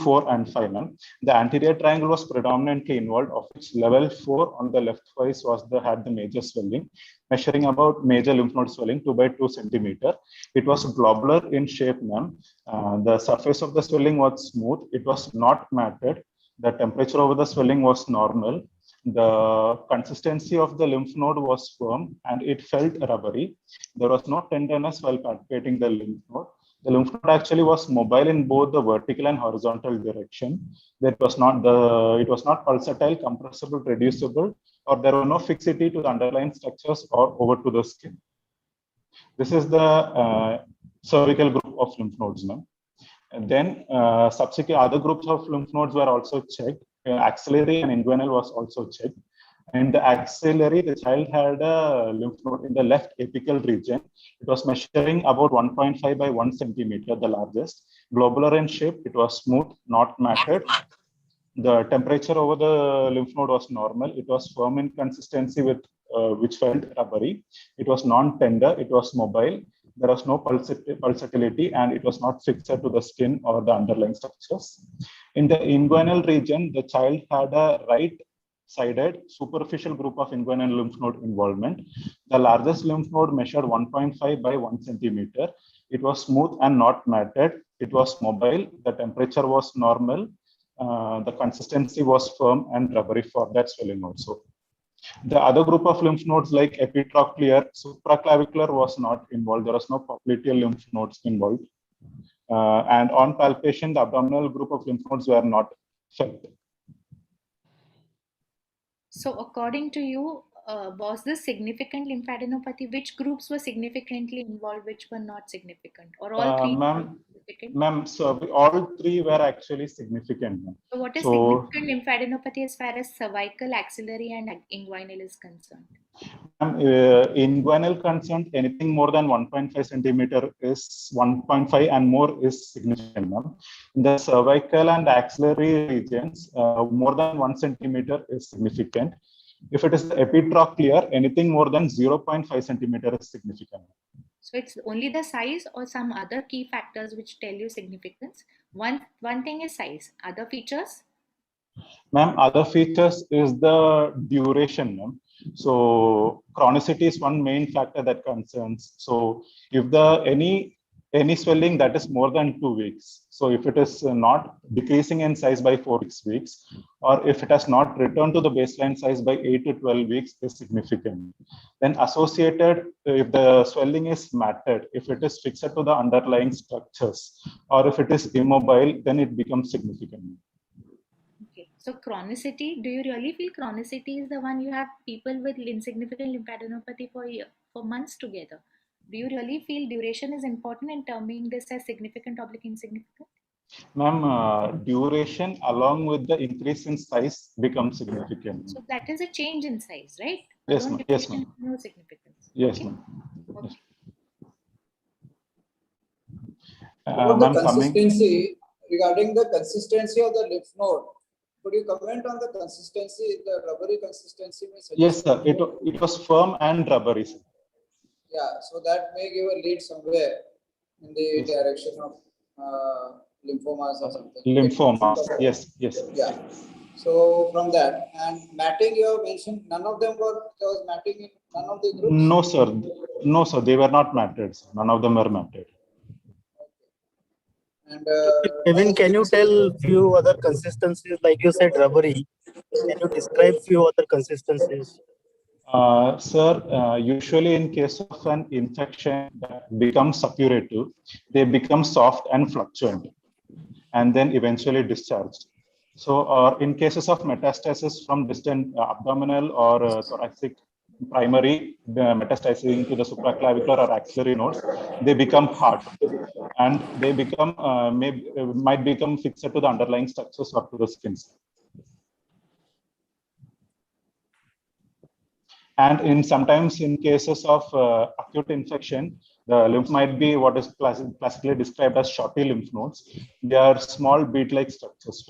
4, and 5, ma'am. The anterior triangle was predominantly involved, of which level 4 on the left face had the major swelling, measuring about major lymph node swelling 2 by 2 centimeter. It was globular in shape, ma'am. The surface of the swelling was smooth. It was not matted. The temperature over the swelling was normal. The consistency of the lymph node was firm and it felt rubbery. There was no tenderness while palpating the lymph node. The lymph node actually was mobile in both the vertical and horizontal direction. It was not pulsatile, compressible, reducible, or there were no fixity to the underlying structures or over to the skin. This is the cervical group of lymph nodes, ma'am. And then subsequent other groups of lymph nodes were also checked. Axillary and inguinal was also checked. In the axillary, the child had a lymph node in the left apical region. It was measuring about 1.5 by 1 centimeter, the largest. Globular in shape, it was smooth, not matted. The temperature over the lymph node was normal. It was firm in consistency with which felt rubbery. It was non-tender. It was mobile. There was no pulsatility and it was not fixed to the skin or the underlying structures. In the inguinal region, the child had a right-sided superficial group of inguinal lymph node involvement. The largest lymph node measured 1.5 by 1 centimeter. It was smooth and not matted. It was mobile. The temperature was normal. The consistency was firm and rubbery for that swelling also. The other group of lymph nodes like epitrochlear, supraclavicular was not involved. There was no popliteal lymph nodes involved. And on palpation, the abdominal group of lymph nodes were not felt. So according to you, was this significant lymphadenopathy? Which groups were significantly involved, which were not significant? Or all three were significant? Ma'am, so all three were actually significant. So what is significant lymphadenopathy as far as cervical, axillary and inguinal is concerned? Inguinal concerned, anything more than 1.5 centimeter is 1.5 and more is significant. Ma'am. In the cervical and axillary regions, more than 1 centimeter is significant. If it is epitrochlear, anything more than 0.5 centimeter is significant. So it's only the size or some other key factors which tell you significance. One thing is size. Other features? Ma'am, other features is the duration. Ma'am. So chronicity is one main factor that concerns. So if any swelling that is more than 2 weeks, so if it is not decreasing in size by 4 weeks, or if it has not returned to the baseline size by 8 to 12 weeks, is significant. Then associated, if the swelling is matted, if it is fixed to the underlying structures, or if it is immobile, then it becomes significant. Okay. So chronicity, do you really feel chronicity is the one you have people with insignificant lymphadenopathy for months together? Do you really feel duration is important in terming this as significant or insignificant? Ma'am, duration along with the increase in size becomes significant. So that is a change in size, right? Yes, ma'am. Yes, ma'am. No significance. Yes, okay. ma'am. Okay. About the consistency, regarding the consistency of the lymph node, could you comment on the consistency, the rubbery consistency? Yes, sir. It was firm and rubbery. Sir. Yeah, so that may give a lead somewhere in the direction of lymphomas or something. Lymphoma, yes, yes. Yeah. So from that, and matting you have mentioned, none of them there was matting in none of the groups? No, sir. No, sir. They were not matted. Sir. None of them were matted. And Kevin, can you tell few other consistencies, like you said, rubbery? Can you describe few other consistencies? Sir, usually in case of an infection that becomes suppurative, they become soft and fluctuant, and then eventually discharged. So, in cases of metastasis from distant abdominal or thoracic primary metastasizing to the supraclavicular or axillary nodes, they become hard, and they become might become fixed to the underlying structures or to the skin. And sometimes in cases of acute infection, the lymph might be what is classically described as shorty lymph nodes. They are small bead-like structures.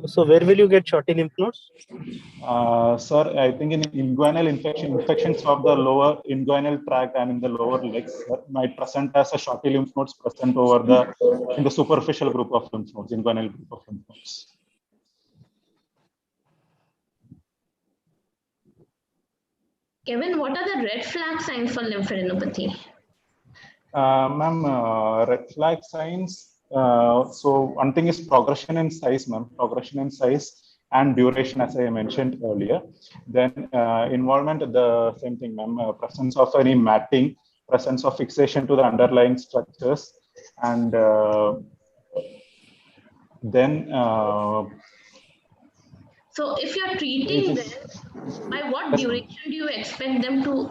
So where will you get shorty lymph nodes? Sir, I think in inguinal infections of the lower inguinal tract and in the lower legs might present as a shorty lymph nodes present over in the superficial group of lymph nodes, inguinal group of lymph nodes. Kevin, what are the red flag signs for lymphadenopathy? Ma'am, red flag signs. So one thing is progression in size, ma'am. Progression in size and duration, as I mentioned earlier. Then involvement, the same thing, ma'am. Presence of any matting, presence of fixation to the underlying structures, and then. So if you're treating them, by what duration do you expect them to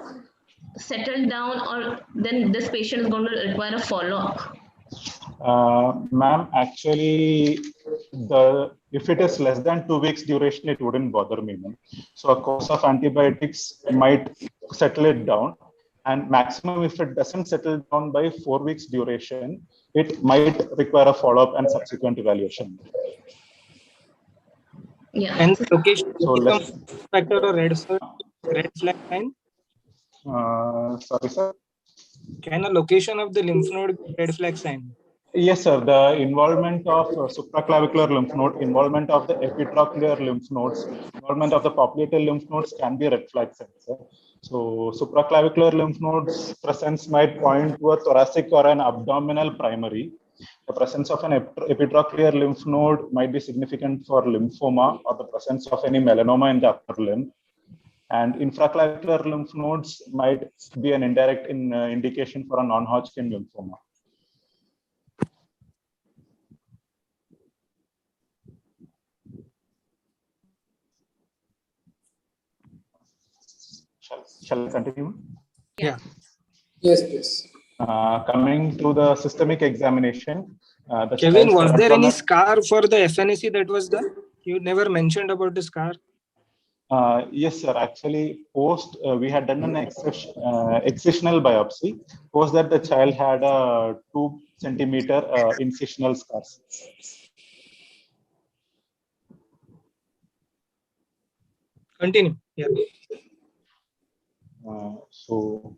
settle down, or then this patient is going to require a follow-up? Ma'am, actually, if it is less than 2 weeks duration, it wouldn't bother me. Ma'am. So a course of antibiotics might settle it down, and maximum if it doesn't settle down by 4 weeks duration, it might require a follow-up and subsequent evaluation. Yeah. And location So factor or red flag sign? Sorry, sir. Can a location of the lymph node be red flag sign? Yes, sir. The involvement of supraclavicular lymph node, involvement of the epitrochlear lymph nodes, involvement of the popliteal lymph nodes can be red flag signs. Sir. So supraclavicular lymph nodes presence might point to a thoracic or an abdominal primary. The presence of an epitrochlear lymph node might be significant for lymphoma or the presence of any melanoma in the upper limb. And infraclavicular lymph nodes might be an indirect indication for a non-Hodgkin lymphoma. Shall I continue? Yeah. Yes, please. Coming to the systemic examination. Kevin, was there any scar for the FNAC that was done? You never mentioned about the scar. Yes, sir. Actually, we had done an excisional biopsy. Post that, the child had a 2 centimeter incisional scars. Continue. Yeah. So,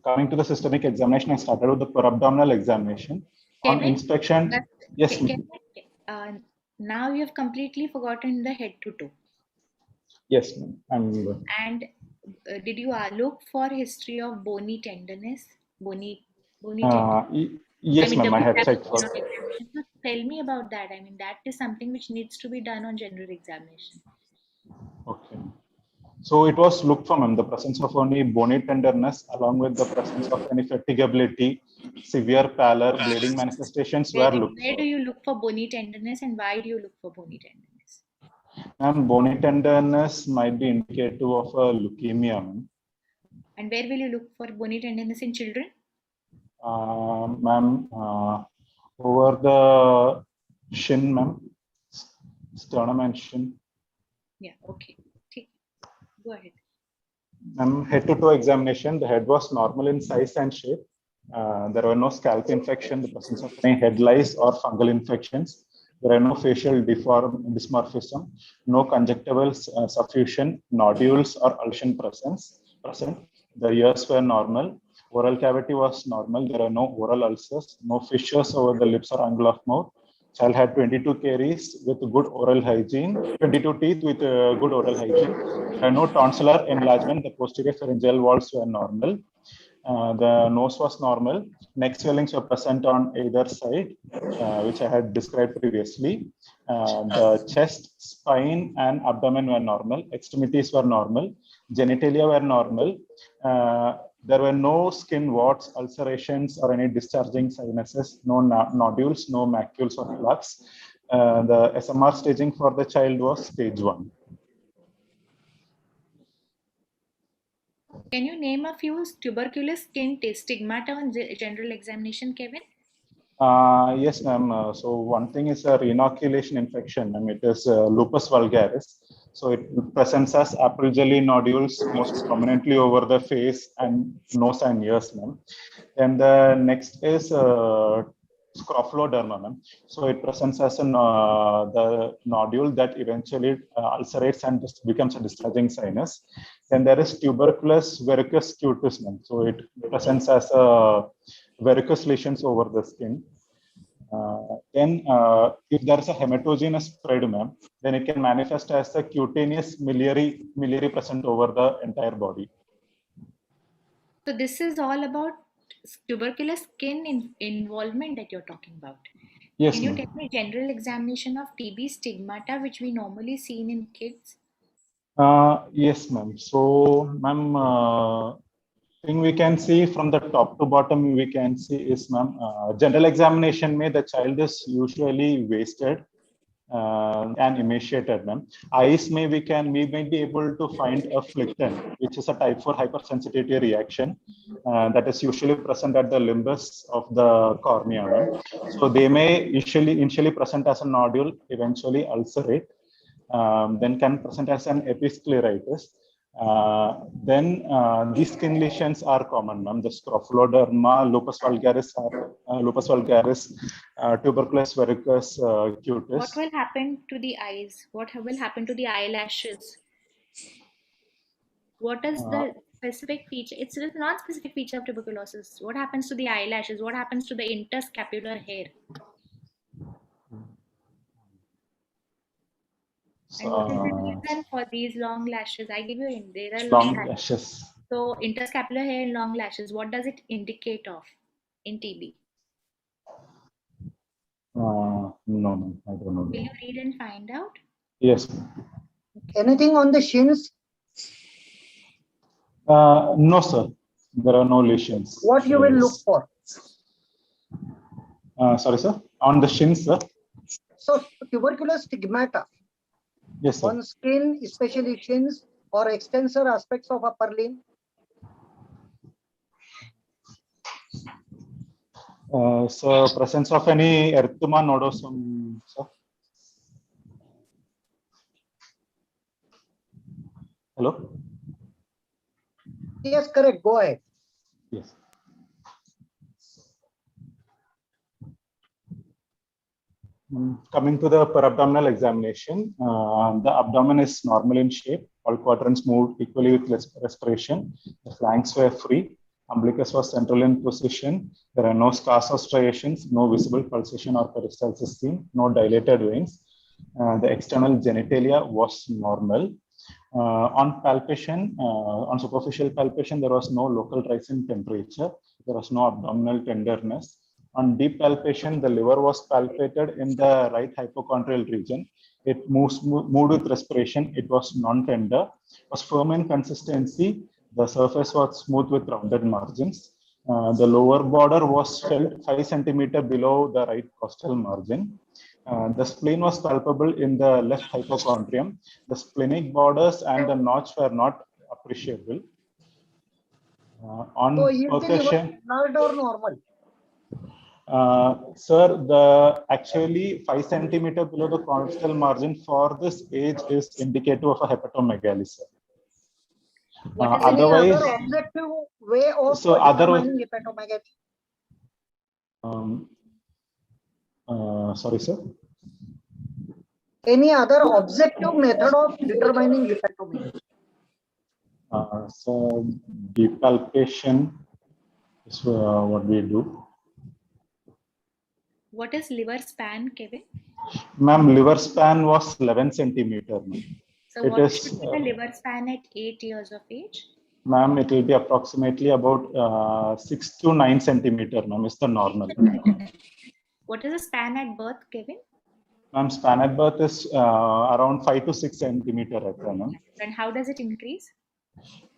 coming to the systemic examination, I started with the perabdominal examination. On inspection, yes. Now you have completely forgotten the head to toe. Yes, ma'am. And did you look for history of bony tenderness? Bony tenderness? Yes, ma'am. I had checked for. So tell me about that. I mean, that is something which needs to be done on general examination. Okay. So it was looked for, ma'am, the presence of only bony tenderness along with the presence of any fatigability, severe pallor, bleeding manifestations were looked for. Where do you look for bony tenderness and why do you look for bony tenderness? Ma'am, bony tenderness might be indicative of a leukemia, ma'am. And where will you look for bony tenderness in children? Ma'am, over the shin, ma'am, sternum and shin. Yeah, okay. Go ahead. Head to toe examination, the head was normal in size and shape. There were no scalp infection, the presence of any head lice or fungal infections. There are no facial dysmorphism, no conjunctival suffusion, nodules or ulceration present. The ears were normal. Oral cavity was normal. There are no oral ulcers, no fissures over the lips or angle of mouth. Child had 22 caries with good oral hygiene, 22 teeth with good oral hygiene. There are no tonsillar enlargement. The posterior pharyngeal walls were normal. The nose was normal. Neck swellings were present on either side, which I had described previously. The chest, spine, and abdomen were normal. Extremities were normal. Genitalia were normal. There were no skin warts, ulcerations, or any discharging sinuses, no nodules, no macules or plaques. The SMR staging for the child was stage 1. Can you name a few tuberculous skin stigmata on general examination, Kevin? Yes, ma'am. So one thing is a renoculation infection. It is lupus vulgaris. So it presents as apple jelly nodules most prominently over the face and nose and ears, ma'am. And the next is scrophaloderma, ma'am. So it presents as the nodule that eventually ulcerates and becomes a discharging sinus. Then there is tuberculous verrucous cutis, ma'am. So it presents as a verrucous lesions over the skin. Then if there is a hematogenous spread, ma'am, then it can manifest as a cutaneous miliary present over the entire body. So this is all about tuberculous skin involvement that you're talking about. Yes, can you tell me general examination of TB stigmata, which we normally see in kids? Yes, ma'am. So, ma'am, thing we can see from the top to bottom, we can see is, ma'am, general examination may the child is usually wasted and emaciated, ma'am. Eyes may we may be able to find a flicton, which is a type 4 hypersensitivity reaction that is usually present at the limbus of the cornea, ma'am. So they may initially present as a nodule, eventually ulcerate, then can present as an episcleritis. Then these skin lesions are common, ma'am. The scrophaloderma, lupus vulgaris, tuberculous verrucous cutis. What will happen to the eyes? What will happen to the eyelashes? What is the specific feature? It's a non-specific feature of tuberculosis. What happens to the eyelashes? What happens to the interscapular hair? And what is the reason for these long lashes? I give you there are long lashes. So interscapular hair and long lashes, what does it indicate of in TB? No, I don't know. Will you read and find out? Yes. Anything on the shins? No, sir. There are no lesions. What you will look for? Sorry, sir. On the shins, sir. So tubercular stigmata Yes, sir. on skin, especially shins or extensor aspects of upper limb. So presence of any erythema nodosum, sir. Hello. Yes, correct. Go ahead. Yes. Coming to the perabdominal examination, the abdomen is normal in shape. All quadrants moved equally with respiration. The flanks were free. Umbilicus was central in position. There are no scars or striations, no visible pulsation or peristalsis seen, no dilated veins. The external genitalia was normal. On palpation, on superficial palpation, there was no local rise in temperature. There was no abdominal tenderness. On deep palpation, the liver was palpated in the right hypochondrial region. It moved with respiration. It was non-tender, was firm in consistency. The surface was smooth with rounded margins. The lower border was felt 5 centimeters below the right costal margin. The spleen was palpable in the left hypochondrium. The splenic borders and the notch were not appreciable. On So is the percussion, liver or normal? sir, the actually 5 centimeters below the costal margin for this age is indicative of a hepatomegaly, sir. Otherwise, other objective way of so determining hepatomegaly? Sorry, sir. Any other objective method of determining hepatomegaly? So deep palpation is what we do. What is liver span, Kevin? Ma'am, liver span was 11 centimeters. So what should be the liver span at 8 years of age? Ma'am, it will be approximately about 6 to 9 centimeters, ma'am, is the normal. What is the span at birth, Kevin? Ma'am, span at birth is around 5 to 6 centimeters. And how does it increase?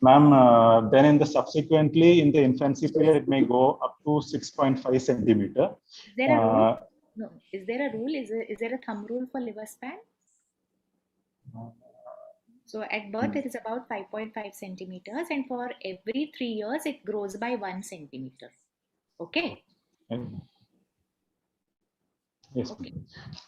Ma'am, then in the subsequently in the infancy period, it may go up to 6.5 centimeters. Is there a rule? No. Is there a rule? Is there a thumb rule for liver span? So at birth, it is about 5.5 centimeters, and for every 3 years, it grows by 1 centimeter. Okay. Yes. Okay.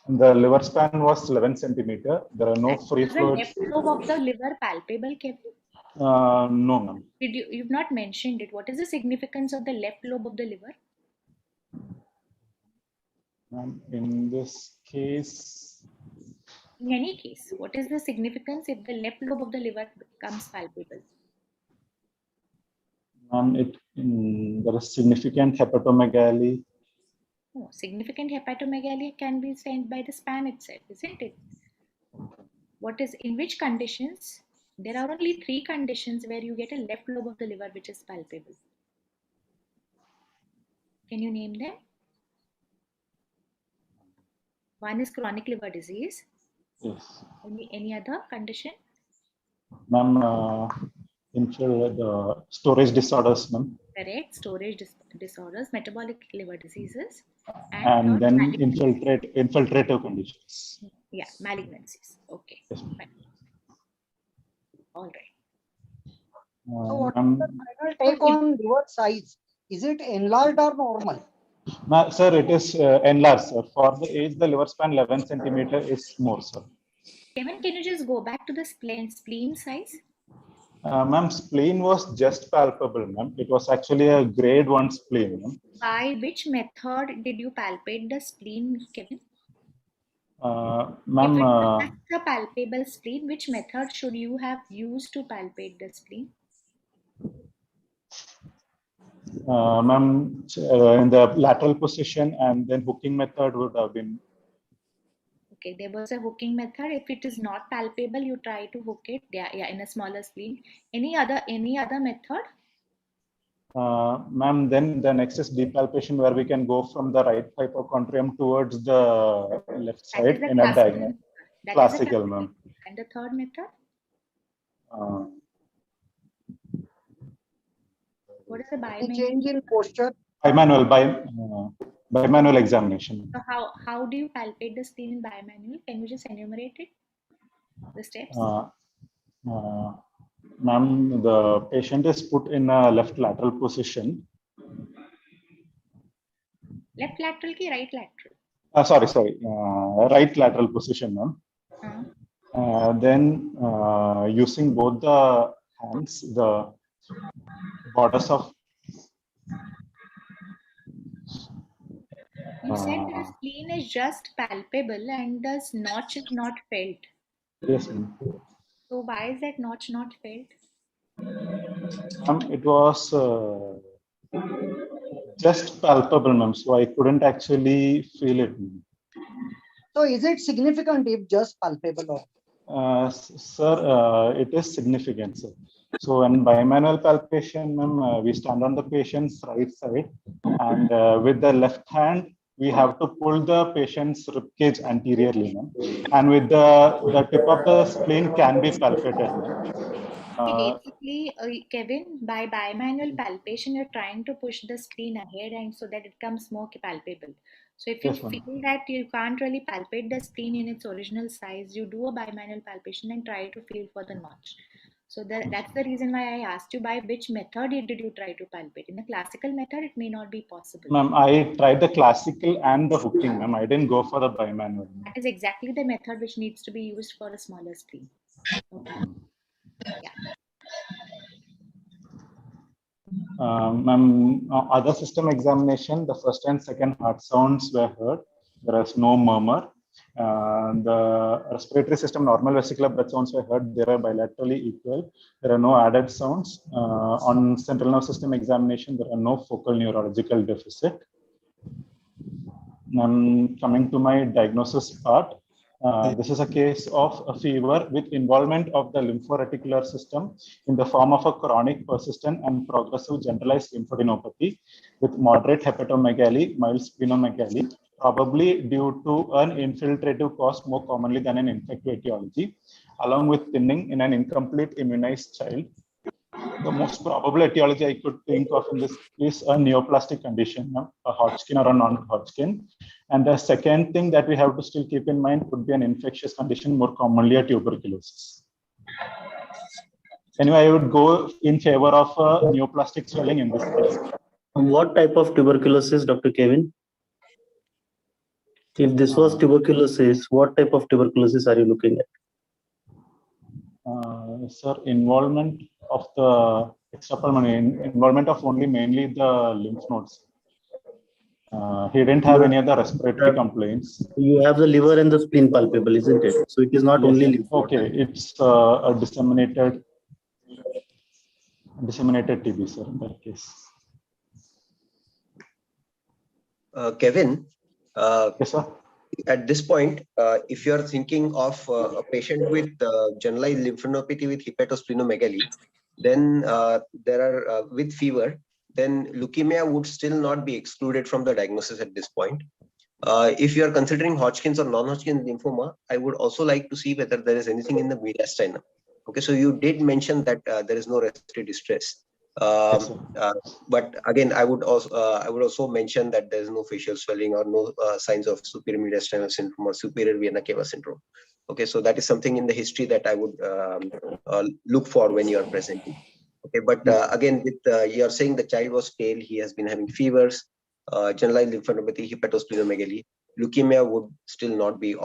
The liver span was 11 centimeters. There are no free flow. Is the left lobe of the liver palpable, Kevin? No, ma'am. You've not mentioned it. What is the significance of the left lobe of the liver? In this case, in any case, what is the significance if the left lobe of the liver becomes palpable? There is significant hepatomegaly. No, significant hepatomegaly can be sent by the span itself, isn't it? What is, in which conditions? There are only 3 conditions where you get a left lobe of the liver which is palpable. Can you name them? One is chronic liver disease. Yes. Any other condition? Ma'am, storage disorders, ma'am. Correct. Storage disorders, metabolic liver diseases. And then infiltrative conditions. Yeah, malignancies. Okay. Yes. Fine. All right. So what is the final take on liver size? Is it enlarged or normal? Sir, it is enlarged, sir. For the age, the liver span 11 centimeters is more, sir. Kevin, can you just go back to the spleen size? Ma'am, spleen was just palpable, ma'am. It was actually a grade 1 spleen, ma'am. By which method did you palpate the spleen, Kevin? Ma'am, if it was a palpable spleen, which method should you have used to palpate the spleen? Ma'am, in the lateral position, and then hooking method would have been. Okay, there was a hooking method. If it is not palpable, you try to hook it. Yeah, in a smaller spleen. Any other method? Ma'am, then the next is deep palpation, where we can go from the right hypochondrium towards the left side in a diagonal. Classical, ma'am. And the third method? What is the Any bimanual? change in posture? By manual examination. So how do you palpate the spleen in bimanual? Can you just enumerate it? The steps? Ma'am, the patient is put in a left lateral position. Left lateral ki right lateral? Sorry. Right lateral position, ma'am. Then using both the hands, the borders of. You said the spleen is just palpable and the notch is not felt. Yes, ma'am. So why is that notch not felt? It was just palpable, ma'am. So I couldn't actually feel it. So is it significant if just palpable? Sir, it is significant, sir. So in bimanual palpation, ma'am, we stand on the patient's right side, and with the left hand, we have to pull the patient's ribcage anteriorly, ma'am. And with the tip of the spleen can be palpated, ma'am. Basically, Kevin, by bimanual palpation, you're trying to push the spleen ahead and so that it becomes more palpable. So if you Yes, ma'am. feel that you can't really palpate the spleen in its original size, you do a bimanual palpation and try to feel for the notch. So that's the reason why I asked you by which method did you try to palpate. In the classical method, it may not be possible. Ma'am, I tried the classical and the hooking, ma'am. I didn't go for the bimanual. That is exactly the method which needs to be used for a smaller spleen. Okay. Yeah. Ma'am, other system examination, the first and second heart sounds were heard. There is no murmur. The respiratory system, normal vesicular breath sounds were heard. They are bilaterally equal. There are no added sounds. On central nervous system examination, there are no focal neurological deficit. Coming to my diagnosis part, this is a case of a fever with involvement of the lymphoreticular system in the form of a chronic, persistent, and progressive generalized lymphadenopathy with moderate hepatomegaly, mild splenomegaly, probably due to an infiltrative cause more commonly than an infective etiology, along with thinning in an incomplete immunized child. The most probable etiology I could think of in this is a neoplastic condition, a Hodgkin or a non-Hodgkin. And the second thing that we have to still keep in mind would be an infectious condition, more commonly a tuberculosis. Anyway, I would go in favor of neoplastic swelling in this case. What type of tuberculosis, Dr. Kevin? If this was tuberculosis, what type of tuberculosis are you looking at? Sir, involvement of the extrapulmonary, involvement of only mainly the lymph nodes. He didn't have any other respiratory complaints. You have the liver and the spleen palpable, isn't it? So it is not only lymph node. Okay, it's a disseminated TB, sir, in that case. Kevin, yes, sir. At this point, if you are thinking of a patient with generalized lymphadenopathy with hepatosplenomegaly, then there are with fever, then leukemia would still not be excluded from the diagnosis at this point. If you are considering Hodgkin's or non-Hodgkin's lymphoma, I would also like to see whether there is anything in the mediastinum. Okay, so you did mention that there is no respiratory distress. But again, I would also mention that there is no facial swelling or no signs of superior mediastinal syndrome or superior vena cava syndrome. Okay, so that is something in the history that I would look for when you are presenting. Okay, but again, with you are saying the child was pale, he has been having fevers, generalized lymphadenopathy, hepatosplenomegaly. Leukemia would still not be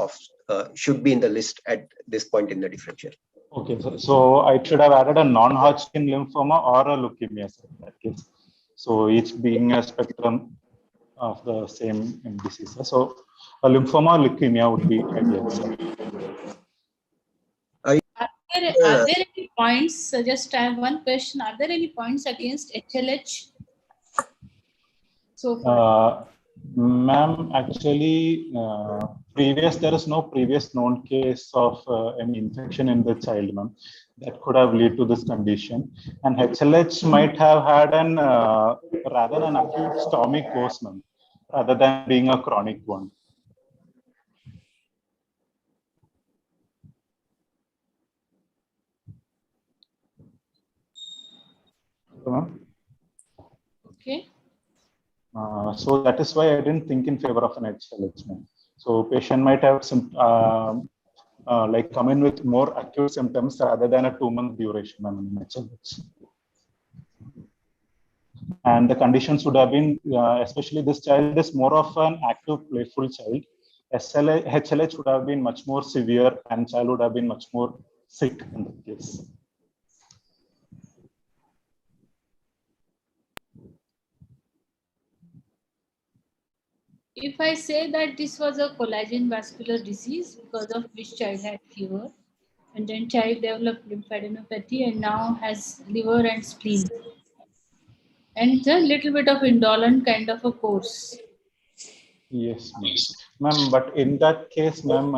should be in the list at this point in the differential. Okay, so I should have added a non-Hodgkin lymphoma or a leukemia in that case. So each being a spectrum of the same disease. So a lymphoma or leukemia would be ideal. Are there any points? Just I have one question. Are there any points against HLH so far? Ma'am, actually, there is no previous known case of any infection in the child, ma'am, that could have led to this condition. And HLH might have had an rather an acute stormy course, ma'am, rather than being a chronic one. Okay. So that is why I didn't think in favor of an HLH. So patient might have some like come in with more acute symptoms rather than a 2-month duration in HLH. And the conditions would have been, especially this child is more of an active, playful child. HLH would have been much more severe and child would have been much more sick in that case. If I say that this was a collagen vascular disease because of which child had fever, and then child developed lymphadenopathy and now has liver and spleen, and it's a little bit of indolent kind of a course. Yes, ma'am. But in that case, ma'am,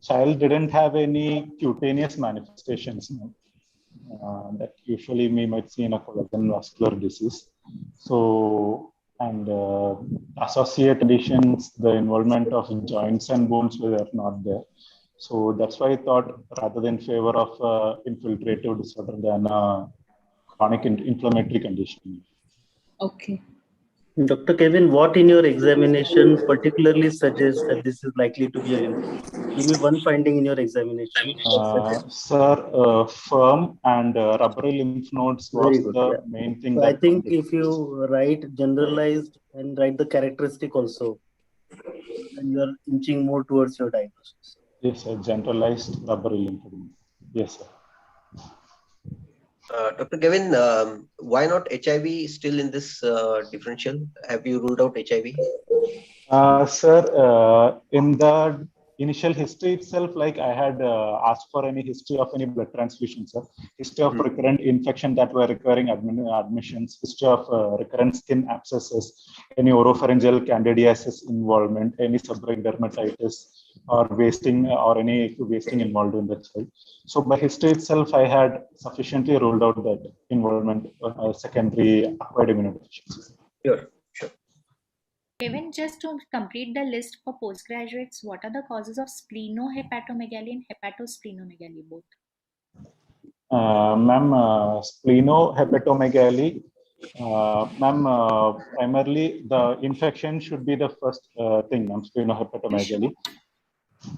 child didn't have any cutaneous manifestations, ma'am. That usually we might see in a collagen vascular disease. So, and associate conditions, the involvement of joints and bones were not there. So that's why I thought rather than favor of infiltrative disorder than chronic inflammatory condition. Okay. Dr. Kevin, what in your examination particularly suggests that this is likely to be a lymph node? Give me one finding in your examination. Sir, firm and rubbery lymph nodes was Very good. the main thing. So that I think if you write generalized and write the characteristic also, then you are inching more towards your diagnosis. Yes, sir. Generalized rubbery lymph node. Yes, sir. Dr. Kevin, why not HIV still in this differential? Have you ruled out HIV? Sir, in the initial history itself, like I had asked for any history of any blood transfusion, sir. History of recurrent infection that were requiring admissions, history of recurrent skin abscesses, any oropharyngeal candidiasis involvement, any seborrheic dermatitis, or wasting or any wasting involved in the child. So by history itself, I had sufficiently ruled out that involvement secondary acquired immunodeficiencies. Sure. Kevin, just to complete the list for postgraduates, what are the causes of splenohepatomegaly and hepatosplenomegaly both? Ma'am, splenohepatomegaly, ma'am, primarily the infection should be the first thing, ma'am, splenohepatomegaly.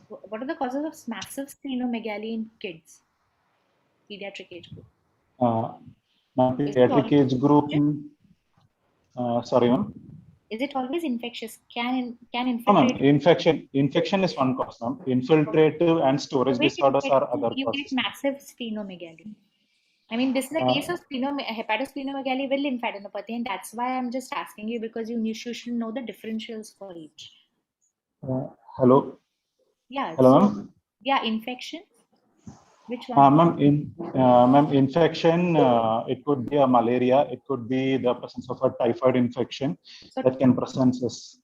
What are the causes of massive splenomegaly in kids, pediatric age group? Pediatric age group, sorry, ma'am. Is it always infectious? Can infiltrate? No, ma'am. Infection is one cause, ma'am. Infiltrative and storage disorders are other you causes. get massive splenomegaly. I mean, this is the case of hepatosplenomegaly with lymphadenopathy, and that's why I'm just asking you because you should know the differentials for each. Hello. Yeah. Hello, so, ma'am. Yeah, infection. Which one? Ma'am, infection, it could be a malaria, it could be the presence of a typhoid infection that can present as.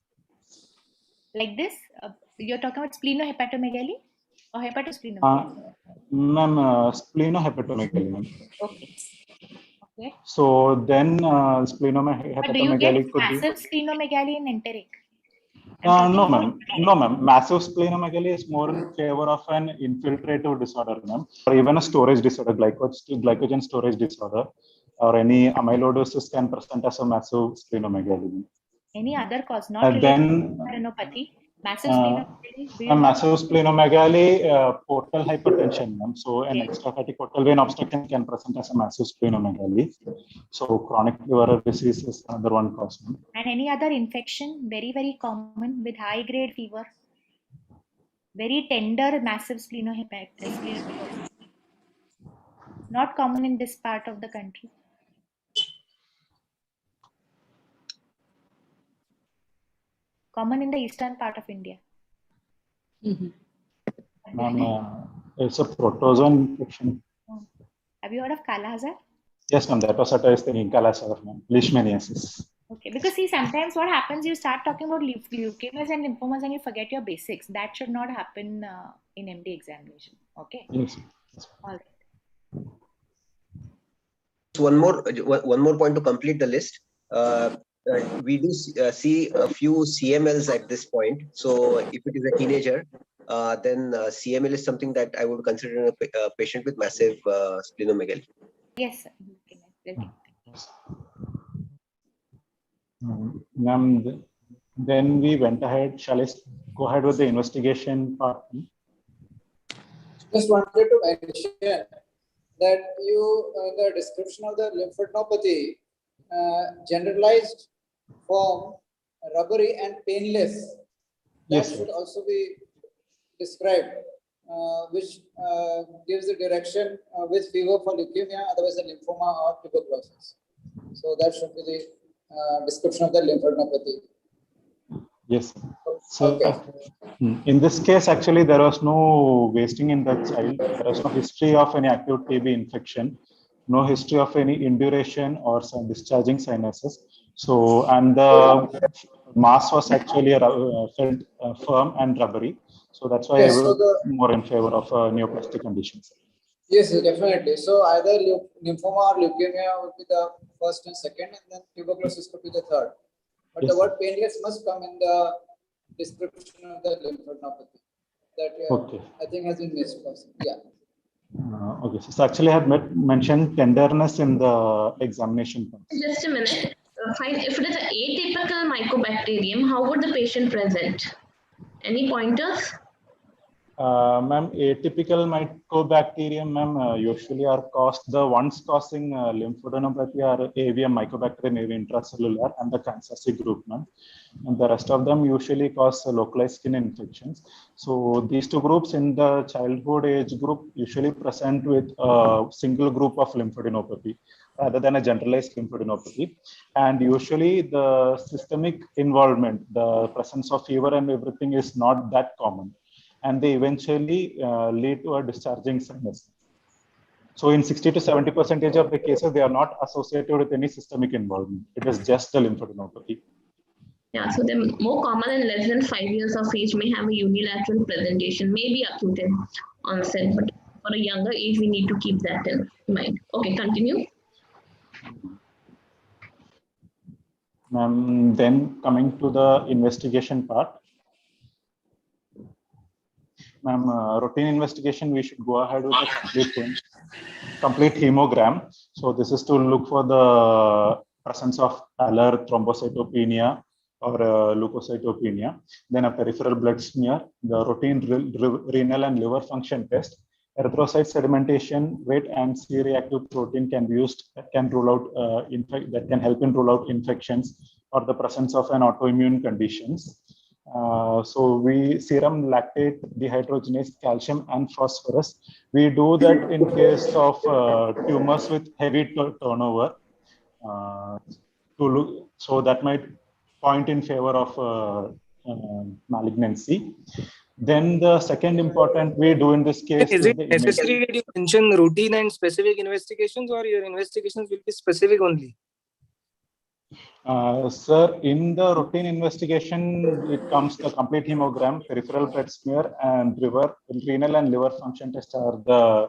Like this? You're talking about splenohepatomegaly or hepatosplenomegaly? Ma'am, splenohepatomegaly, ma'am. Okay. Okay. So then But do you get splenohepatomegaly could massive splenomegaly in enteric? No, ma'am. No, ma'am. Massive splenomegaly is more in favor of an infiltrative disorder, ma'am, or even a storage disorder, glycogen storage disorder, or any amyloidosis can present as a massive splenomegaly. Any other cause, not related to lymphadenopathy? Massive splenomegaly. Massive splenomegaly, portal hypertension, ma'am. So an extrahepatic portal vein obstruction can present as a massive splenomegaly. So chronic liver disease is another one cause, ma'am. And any other infection, very, very common with high grade fever. Very tender, massive splenohepatitis. Not common in this part of the country. Common in the eastern part of India. Ma'am, it's a protozoan infection. Have you heard of Kala-Azar? Yes, ma'am. That was what I was thinking. Kala-Azar, ma'am. Leishmaniasis. Okay, because see, sometimes what happens, you start talking about leukemias and lymphomas and you forget your basics. That should not happen in MD examination. Okay. Yes. All right. One more point to complete the list. We do see a few CMLs at this point. So if it is a teenager, then CML is something that I would consider a patient with massive splenomegaly. Yes, sir. Ma'am, then we went ahead. Shall I go ahead with the investigation part? Just wanted to mention that you, in the description of the lymphadenopathy, generalized form, rubbery and painless, that Yes, should sir. also be described, which gives the direction with fever for leukemia, otherwise the lymphoma or tuberculosis. So that should be the description of the lymphadenopathy. Yes. So Okay. in this case, actually, there was no wasting in the child. There was no history of any acute TB infection, no history of any induration or some discharging sinuses. So, and the mass was actually felt firm and rubbery. So that's why I Yes, so was more in favor of neoplastic conditions. Yes, definitely. So either lymphoma or leukemia would be the first and second, and then tuberculosis could be the third. But Yes, the word painless must come in the description of the lymphadenopathy. That Okay. I think has been missed. Yeah. Okay, so actually I had mentioned tenderness in the examination part. Just a minute. Fine. If it is an atypical mycobacterium, how would the patient present? Any pointers? Ma'am, atypical mycobacterium, ma'am, usually are caused, the ones causing lymphadenopathy are avium mycobacterium, avium intracellular, and the Kansas group, ma'am. And the rest of them usually cause localized skin infections. So these two groups in the childhood age group usually present with a single group of lymphadenopathy rather than a generalized lymphadenopathy. And usually the systemic involvement, the presence of fever and everything is not that common. And they eventually lead to a discharging sinus. So in 60 to 70% of the cases, they are not associated with any systemic involvement. It is just the lymphadenopathy. Yeah, so they're more common in less than 5 years of age, may have a unilateral presentation, may be acute in onset, but for a younger age, we need to keep that in mind. Okay, continue. Then coming to the investigation part. Ma'am, routine investigation, we should go ahead with the complete hemogram. So this is to look for the presence of pallor, thrombocytopenia, or leukocytopenia. Then a peripheral blood smear, the routine renal and liver function test, erythrocyte sedimentation rate and C-reactive protein can be used, that can rule out that can help in rule out infections or the presence of an autoimmune conditions. So we serum lactate, dehydrogenase, calcium, and phosphorus. We do that in case of tumors with heavy turnover. So that might point in favor of malignancy. Then the second important we do in this case is it necessary that you mention routine and specific investigations, or your investigations will be specific only? Sir, in the routine investigation, it comes the complete hemogram, peripheral blood smear, and renal and liver function test are the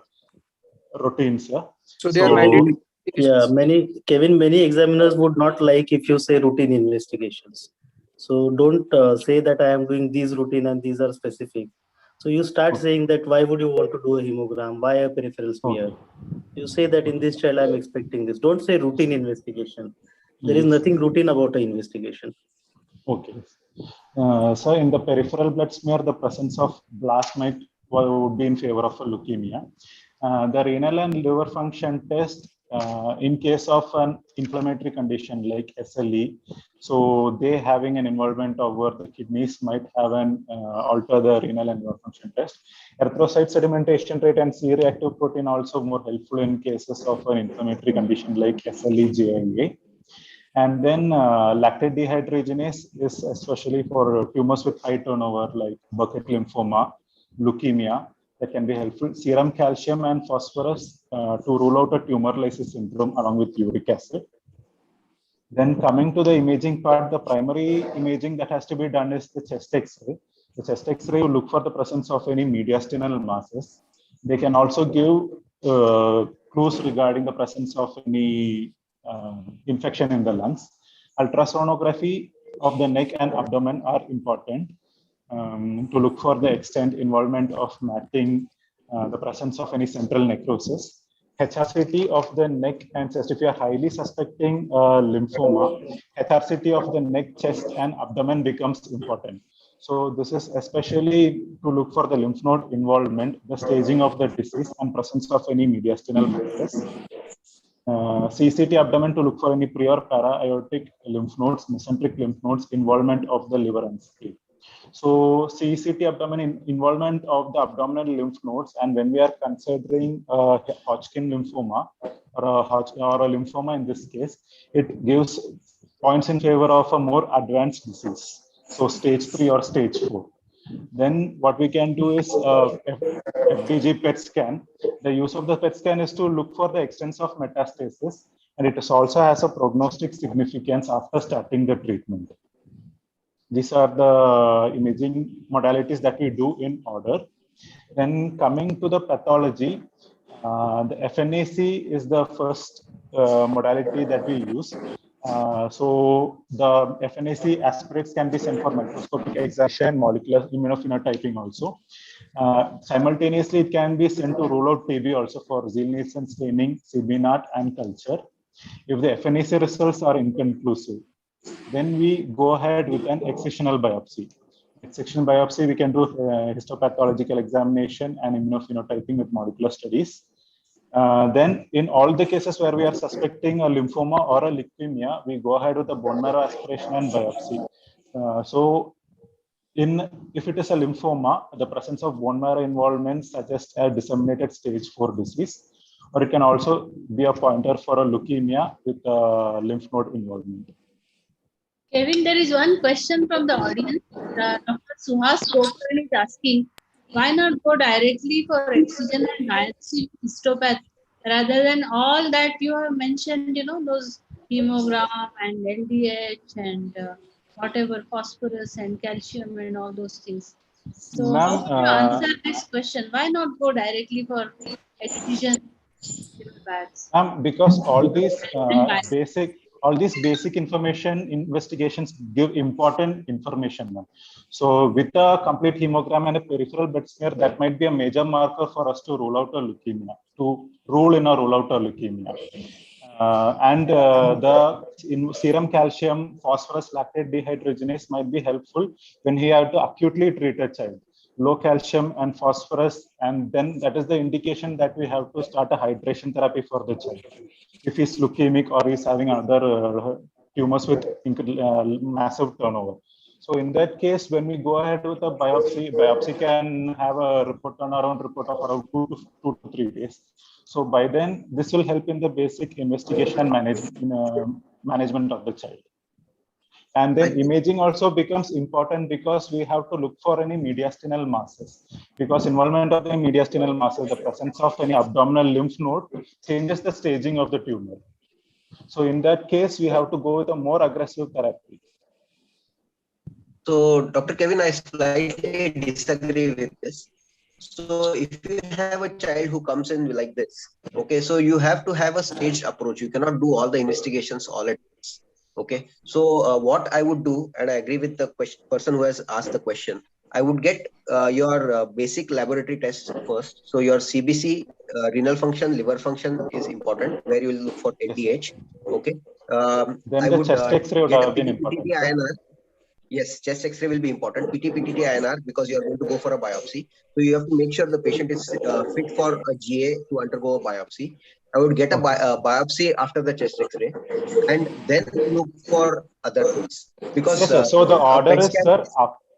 routines. Yeah? So they are mandatory. Yeah, many examiners would not like if you say routine investigations. So don't say that I am doing these routine and these are specific. So you start saying that why would you want to do a hemogram? Why a peripheral smear? You say that in this child I'm expecting this. Don't say routine investigation. There is nothing routine about an investigation. Okay. So in the peripheral blood smear, the presence of blast would be in favor of a leukemia. The renal and liver function test, in case of an inflammatory condition like SLE, so they having an involvement over the kidneys might have an alter the renal and liver function test. Erythrocyte sedimentation rate and C-reactive protein also more helpful in cases of an inflammatory condition like SLE, JIA. And then lactate dehydrogenase is especially for tumors with high turnover like Burkitt lymphoma, leukemia, that can be helpful. Serum calcium and phosphorus to rule out a tumor lysis syndrome along with uric acid. Then coming to the imaging part, the primary imaging that has to be done is the chest X-ray. The chest X-ray will look for the presence of any mediastinal masses. They can also give clues regarding the presence of any infection in the lungs. Ultrasonography of the neck and abdomen are important to look for the extent involvement of matting, the presence of any central necrosis. HRCT of the neck and chest. If you are highly suspecting lymphoma, HRCT of the neck, chest, and abdomen becomes important. So this is especially to look for the lymph node involvement, the staging of the disease, and presence of any mediastinal masses. CCT abdomen to look for any pre or para-aortic lymph nodes, mesenteric lymph nodes, involvement of the liver and spleen. So CCT abdomen involvement of the abdominal lymph nodes, and when we are considering Hodgkin lymphoma or a lymphoma in this case, it gives points in favor of a more advanced disease. So stage 3 or stage 4. Then what we can do is FDG PET scan. The use of the PET scan is to look for the extent of metastasis, and it also has a prognostic significance after starting the treatment. These are the imaging modalities that we do in order. Then coming to the pathology, the FNAC is the first modality that we use. So the FNAC aspirates can be sent for microscopic examination, molecular immunophenotyping also. Simultaneously, it can be sent to rule out TB also for Ziel-Nielsen staining, CBNAT, and culture. If the FNAC results are inconclusive, then we go ahead with an excisional biopsy. Excisional biopsy, we can do histopathological examination and immunophenotyping with molecular studies. Then in all the cases where we are suspecting a lymphoma or a leukemia, we go ahead with a bone marrow aspiration and biopsy. So if it is a lymphoma, the presence of bone marrow involvement suggests a disseminated stage 4 disease, or it can also be a pointer for a leukemia with lymph node involvement. Kevin, there is one question from the audience. Dr. Suhas Kokran is asking, why not go directly for excision and biopsy histopath rather than all that you have mentioned, you know, those hemogram and LDH and whatever, phosphorus and calcium and all those things. So how do you answer this question? Why not go directly for excision? Because all these basic information investigations give important information. So with a complete hemogram and a peripheral blood smear, that might be a major marker for us to rule out a leukemia, to rule in or rule out a leukemia. The serum calcium, phosphorus, lactate dehydrogenase might be helpful when we have to acutely treat a child. Low calcium and phosphorus, and then that is the indication that we have to start a hydration therapy for the child. If he's leukemic or he's having other tumors with massive turnover. So in that case, when we go ahead with a biopsy can have a turnaround report of around 2 to 3 days. So by then, this will help in the basic investigation and management of the child. And then imaging also becomes important because we have to look for any mediastinal masses. Because involvement of the mediastinal masses, the presence of any abdominal lymph node changes the staging of the tumor. So in that case, we have to go with a more aggressive therapy. So Dr. Kevin, I slightly disagree with this. So if you have a child who comes in like this, okay, so you have to have a staged approach. You cannot do all the investigations all at once. Okay, so what I would do, and I agree with the person who has asked the question, I would get your basic laboratory tests first. So your CBC, renal function, liver function is important, where you will look for LDH. Okay. Then I the chest X-ray would have been important. Yes, chest X-ray will be important. PT-PTT INR, because you are going to go for a biopsy. So you have to make sure the patient is fit for a GA to undergo a biopsy. I would get a biopsy after the chest X-ray, and then look for other things. Because yes, sir. So the order is, sir.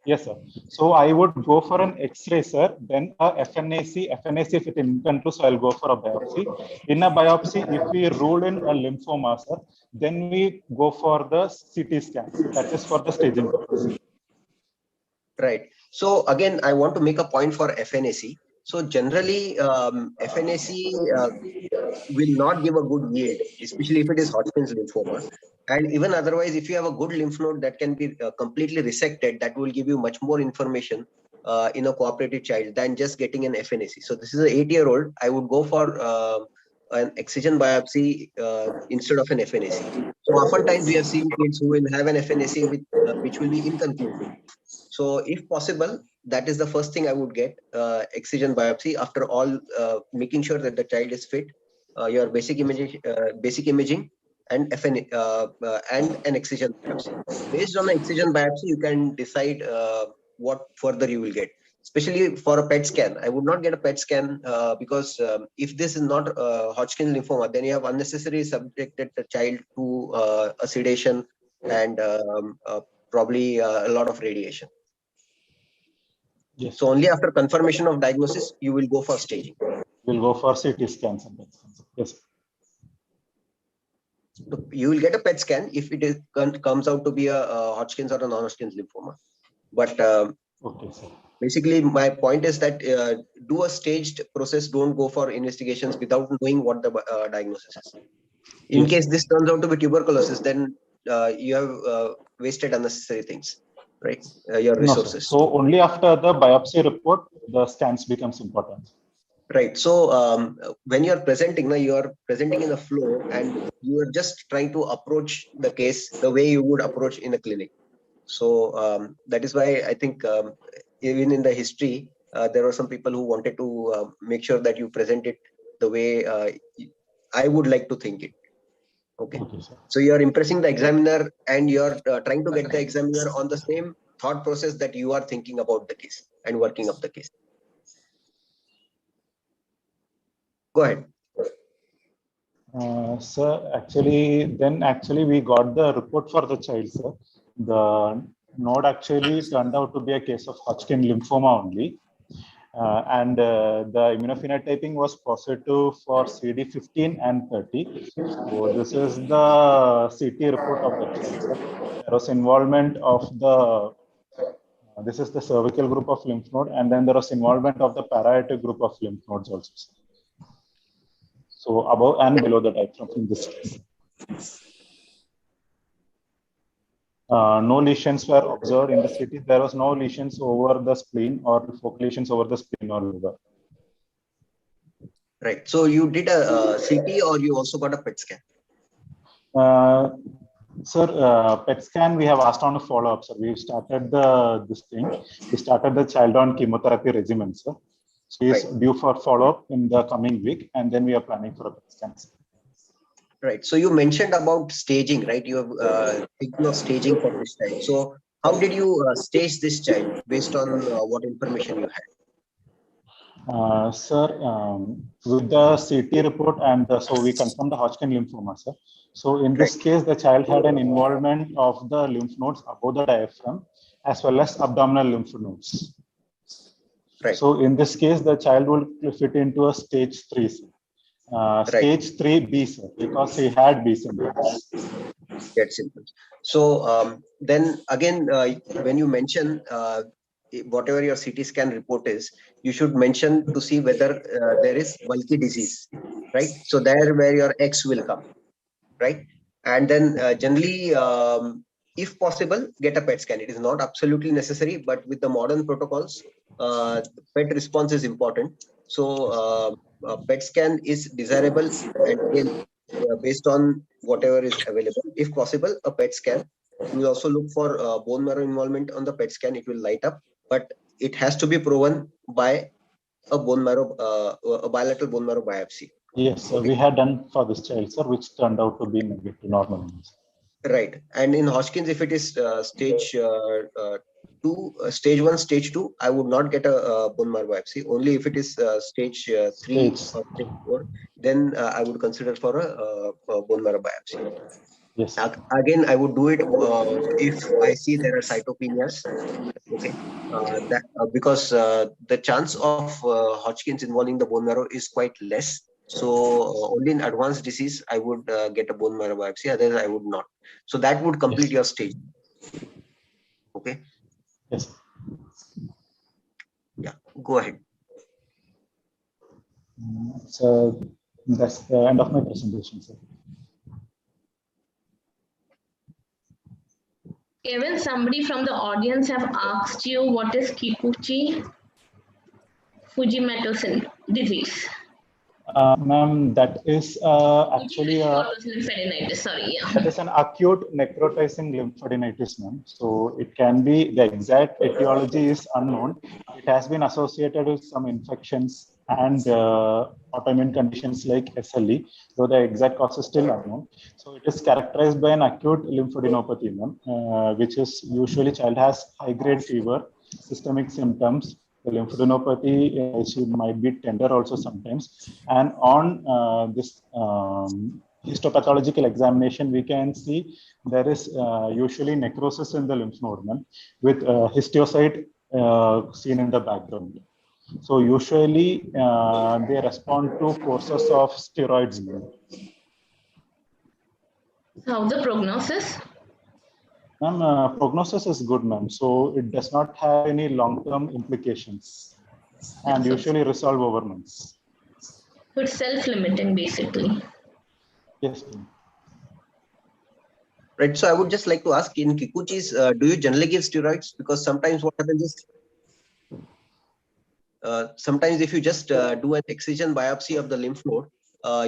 Yes, sir. So I would go for an X-ray, sir. Then a FNAC. FNAC if it is inconclusive, so I'll go for a biopsy. In a biopsy, if we rule in a lymphoma, sir, then we go for the CT scan. That is for the staging purpose. Right. So again, I want to make a point for FNAC. So generally, FNAC will not give a good yield, especially if it is Hodgkin's lymphoma. And even otherwise, if you have a good lymph node that can be completely resected, that will give you much more information in a cooperative child than just getting an FNAC. So this is an 8-year-old. I would go for an excision biopsy instead of an FNAC. So oftentimes we have seen kids who will have an FNAC which will be inconclusive. So if possible, that is the first thing I would get, excision biopsy after all, making sure that the child is fit your basic imaging, and an excision biopsy. Based on the excision biopsy, you can decide what further you will get. Especially for a PET scan, I would not get a PET scan because if this is not Hodgkin lymphoma, then you have unnecessarily subjected the child to a sedation and probably a lot of radiation. Yes. So only after confirmation of diagnosis, you will go for staging. We'll go for CT scans and PET scans. Yes. You will get a PET scan if it is comes out to be a Hodgkin's or a non-Hodgkin's lymphoma. But okay, sir. Basically, my point is that do a staged process. Don't go for investigations without knowing what the diagnosis is. In case this turns out to be tuberculosis, then you have wasted unnecessary things, right? Your resources. No, so only after the biopsy report, the scans becomes important. Right. So when you are presenting, you are presenting in a flow, and you are just trying to approach the case the way you would approach in a clinic. So that is why I think even in the history, there were some people who wanted to make sure that you present it the way I would like to think it. Okay. So you are impressing the examiner, and you are trying to get the examiner on the same thought process that you are thinking about the case and working up the case. Go ahead. Sir, actually we got the report for the child, sir. The node actually turned out to be a case of Hodgkin lymphoma only. The immunophenotyping was positive for CD15 and 30. So this is the CT report of the child, sir. There was involvement of the, this is the cervical group of lymph node, and then there was involvement of the parietal group of lymph nodes also, sir. So above and below the diaphragm in this case. No lesions were observed in the CT. There was no lesions over the spleen or focal lesions over the spleen or liver. Right. So you did a CT, or you also got a PET scan? Sir, PET scan we have asked on a follow-up, sir. We started we started the child on chemotherapy regimen, sir. So he is due for follow-up in the coming week, and then we are planning for a PET scan. Right. So you mentioned about staging, right? You have thinking of staging for this child. So how did you stage this child based on what information you had? Sir, with the CT report, and so we confirmed the Hodgkin lymphoma, sir. So in this case, the child had an involvement of the lymph nodes above the diaphragm as well as abdominal lymph nodes. Right. So in this case, the child will fit into a stage 3, sir. Stage 3B, sir, because he had B symptoms. Get symptoms. So then again, when you mention whatever your CT scan report is, you should mention to see whether there is bulky disease, right? So there where your X will come, right? And then generally, if possible, get a PET scan. It is not absolutely necessary, but with the modern protocols, PET response is important. So PET scan is desirable, and again, based on whatever is available. If possible, a PET scan. We will also look for bone marrow involvement on the PET scan. It will light up, but it has to be proven by a bone marrow, a bilateral bone marrow biopsy. Yes, sir, we had done for this child, sir, which turned out to be negative, normal. Right. And in Hodgkin's, if it is stage 2, stage 1, stage 2, I would not get a bone marrow biopsy. Only if it is stage 3 or stage 4, then I would consider for a bone marrow biopsy. Yes. Again, I would do it if I see there are cytopenias. Okay. Because the chance of Hodgkin's involving the bone marrow is quite less. So only in advanced disease, I would get a bone marrow biopsy. Otherwise, I would not. So that would complete your stage. Okay. Yes. Yeah. Go ahead. So that's the end of my presentation, sir. Kevin, somebody from the audience have asked you what is Kikuchi-Fujimoto disease. Ma'am, that is actually that is an acute necrotizing lymphadenitis, ma'am. So it can be, the exact etiology is unknown. It has been associated with some infections and autoimmune conditions like SLE, though the exact cause is still unknown. So it is characterized by an acute lymphadenopathy, which is usually child has high-grade fever, systemic symptoms. The lymphadenopathy, she might be tender also sometimes. And on this histopathological examination, we can see there is usually necrosis in the lymph node with histiocyte seen in the background. So usually they respond to courses of steroids. How the prognosis? Ma'am, prognosis is good, ma'am. So it does not have any long-term implications and usually resolve over months. So it's self-limiting basically. Yes. Right. So I would just like to ask, in Kikuchi's, do you generally give steroids? Because sometimes what happens is, sometimes if you just do an excision biopsy of the lymph node,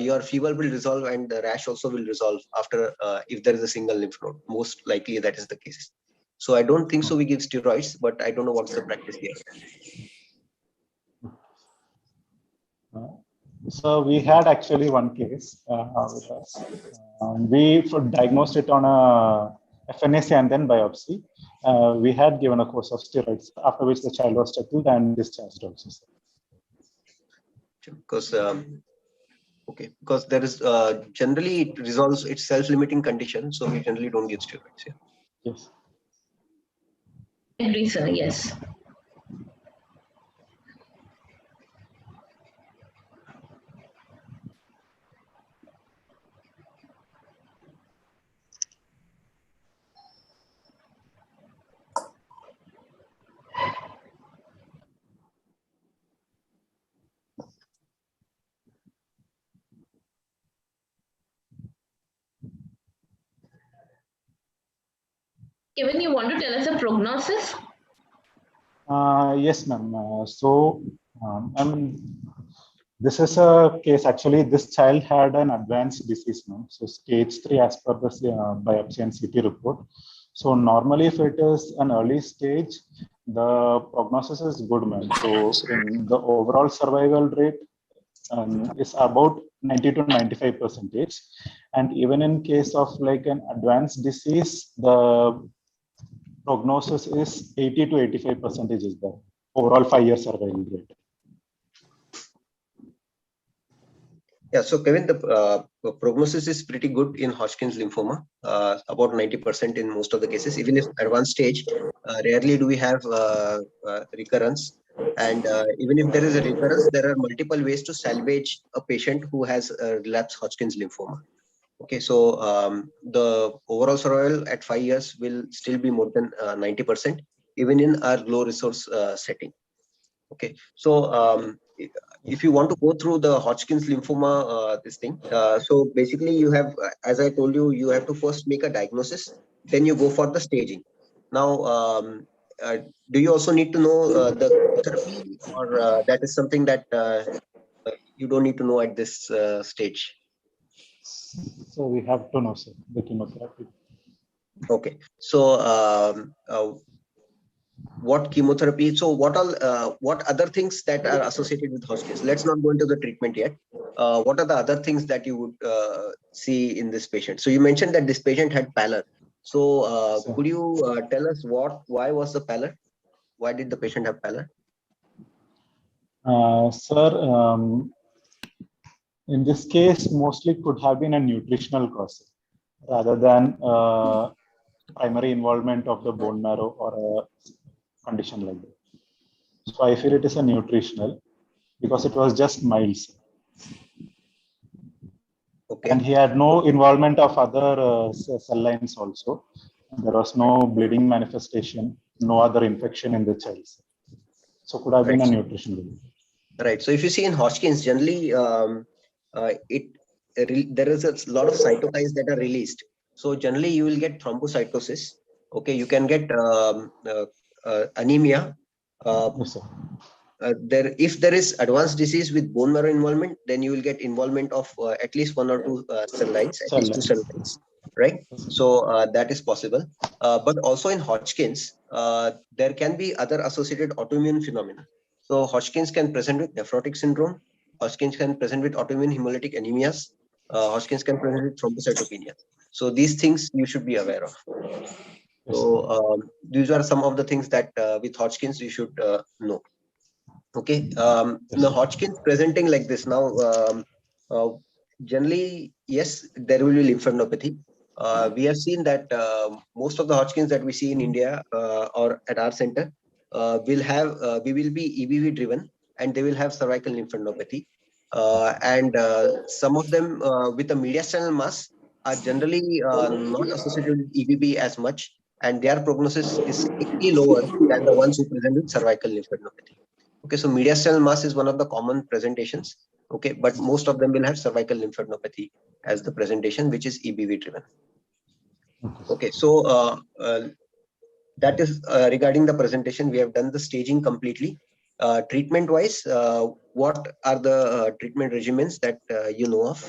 your fever will resolve and the rash also will resolve after, if there is a single lymph node. Most likely that is the case. So I don't think so we give steroids, but I don't know what's the practice here. So we had actually one case with us. We diagnosed it on a FNAC and then biopsy. We had given a course of steroids, after which the child was settled and discharged also. Because okay, because there is generally it resolves, it's self-limiting condition, so we generally don't give steroids. Yeah. Yes. I agree, sir. Yes. Kevin, you want to tell us a prognosis? Yes, ma'am. This is a case, actually, this child had an advanced disease, ma'am. So stage 3 as per the biopsy and CT report. So normally if it is an early stage, the prognosis is good, ma'am. So in the overall survival rate is about 90 to 95%. And even in case of like an advanced disease, the prognosis is 80 to 85% is the overall 5-year survival rate. Yeah, so Kevin, the prognosis is pretty good in Hodgkin's lymphoma, about 90% in most of the cases. Even if advanced stage, rarely do we have recurrence. And even if there is a recurrence, there are multiple ways to salvage a patient who has relapsed Hodgkin's lymphoma. Okay, so the overall survival at 5 years will still be more than 90%, even in our low resource setting. Okay, so if you want to go through the Hodgkin's lymphoma, this thing, so basically you have, as I told you, you have to first make a diagnosis, then you go for the staging. Now, do you also need to know the therapy, or that is something that you don't need to know at this stage? So we have to know, sir, the chemotherapy. Okay, so what chemotherapy? So what all? What other things that are associated with Hodgkin's? Let's not go into the treatment yet. What are the other things that you would see in this patient? So you mentioned that this patient had pallor. So could you tell us why was the pallor? Why did the patient have pallor? Sir, in this case, mostly could have been a nutritional cause rather than primary involvement of the bone marrow or a condition like that. So I feel it is a nutritional because it was just mild. Okay. And he had no involvement of other cell lines also. There was no bleeding manifestation, no other infection in the child. So could have been a nutritional. Right. So if you see in Hodgkin's, generally, there is a lot of cytokines that are released. So generally, you will get thrombocytosis. Okay, you can get anemia. Yes, sir. If there is advanced disease with bone marrow involvement, then you will get involvement of at least 1 or 2 cell lines, at least 2 cell lines, right? So that is possible. But also in Hodgkin's, there can be other associated autoimmune phenomena. So Hodgkin's can present with nephrotic syndrome. Hodgkin's can present with autoimmune hemolytic anemias. Hodgkin's can present with thrombocytopenia. So these things you should be aware of. So these are some of the things that with Hodgkin's you should know. Okay. Now Hodgkin's presenting like this now. Generally, yes, there will be lymphadenopathy. We have seen that most of the Hodgkin's that we see in India or at our center will have we will be EBV driven, and they will have cervical lymphadenopathy. And some of them with a mediastinal mass are generally not associated with EBV as much, and their prognosis is slightly lower than the ones who present with cervical lymphadenopathy. Okay, so mediastinal mass is one of the common presentations. Okay, but most of them will have cervical lymphadenopathy as the presentation, which is EBV driven. Okay, so that is regarding the presentation. We have done the staging completely. Treatment wise, what are the treatment regimens that you know of?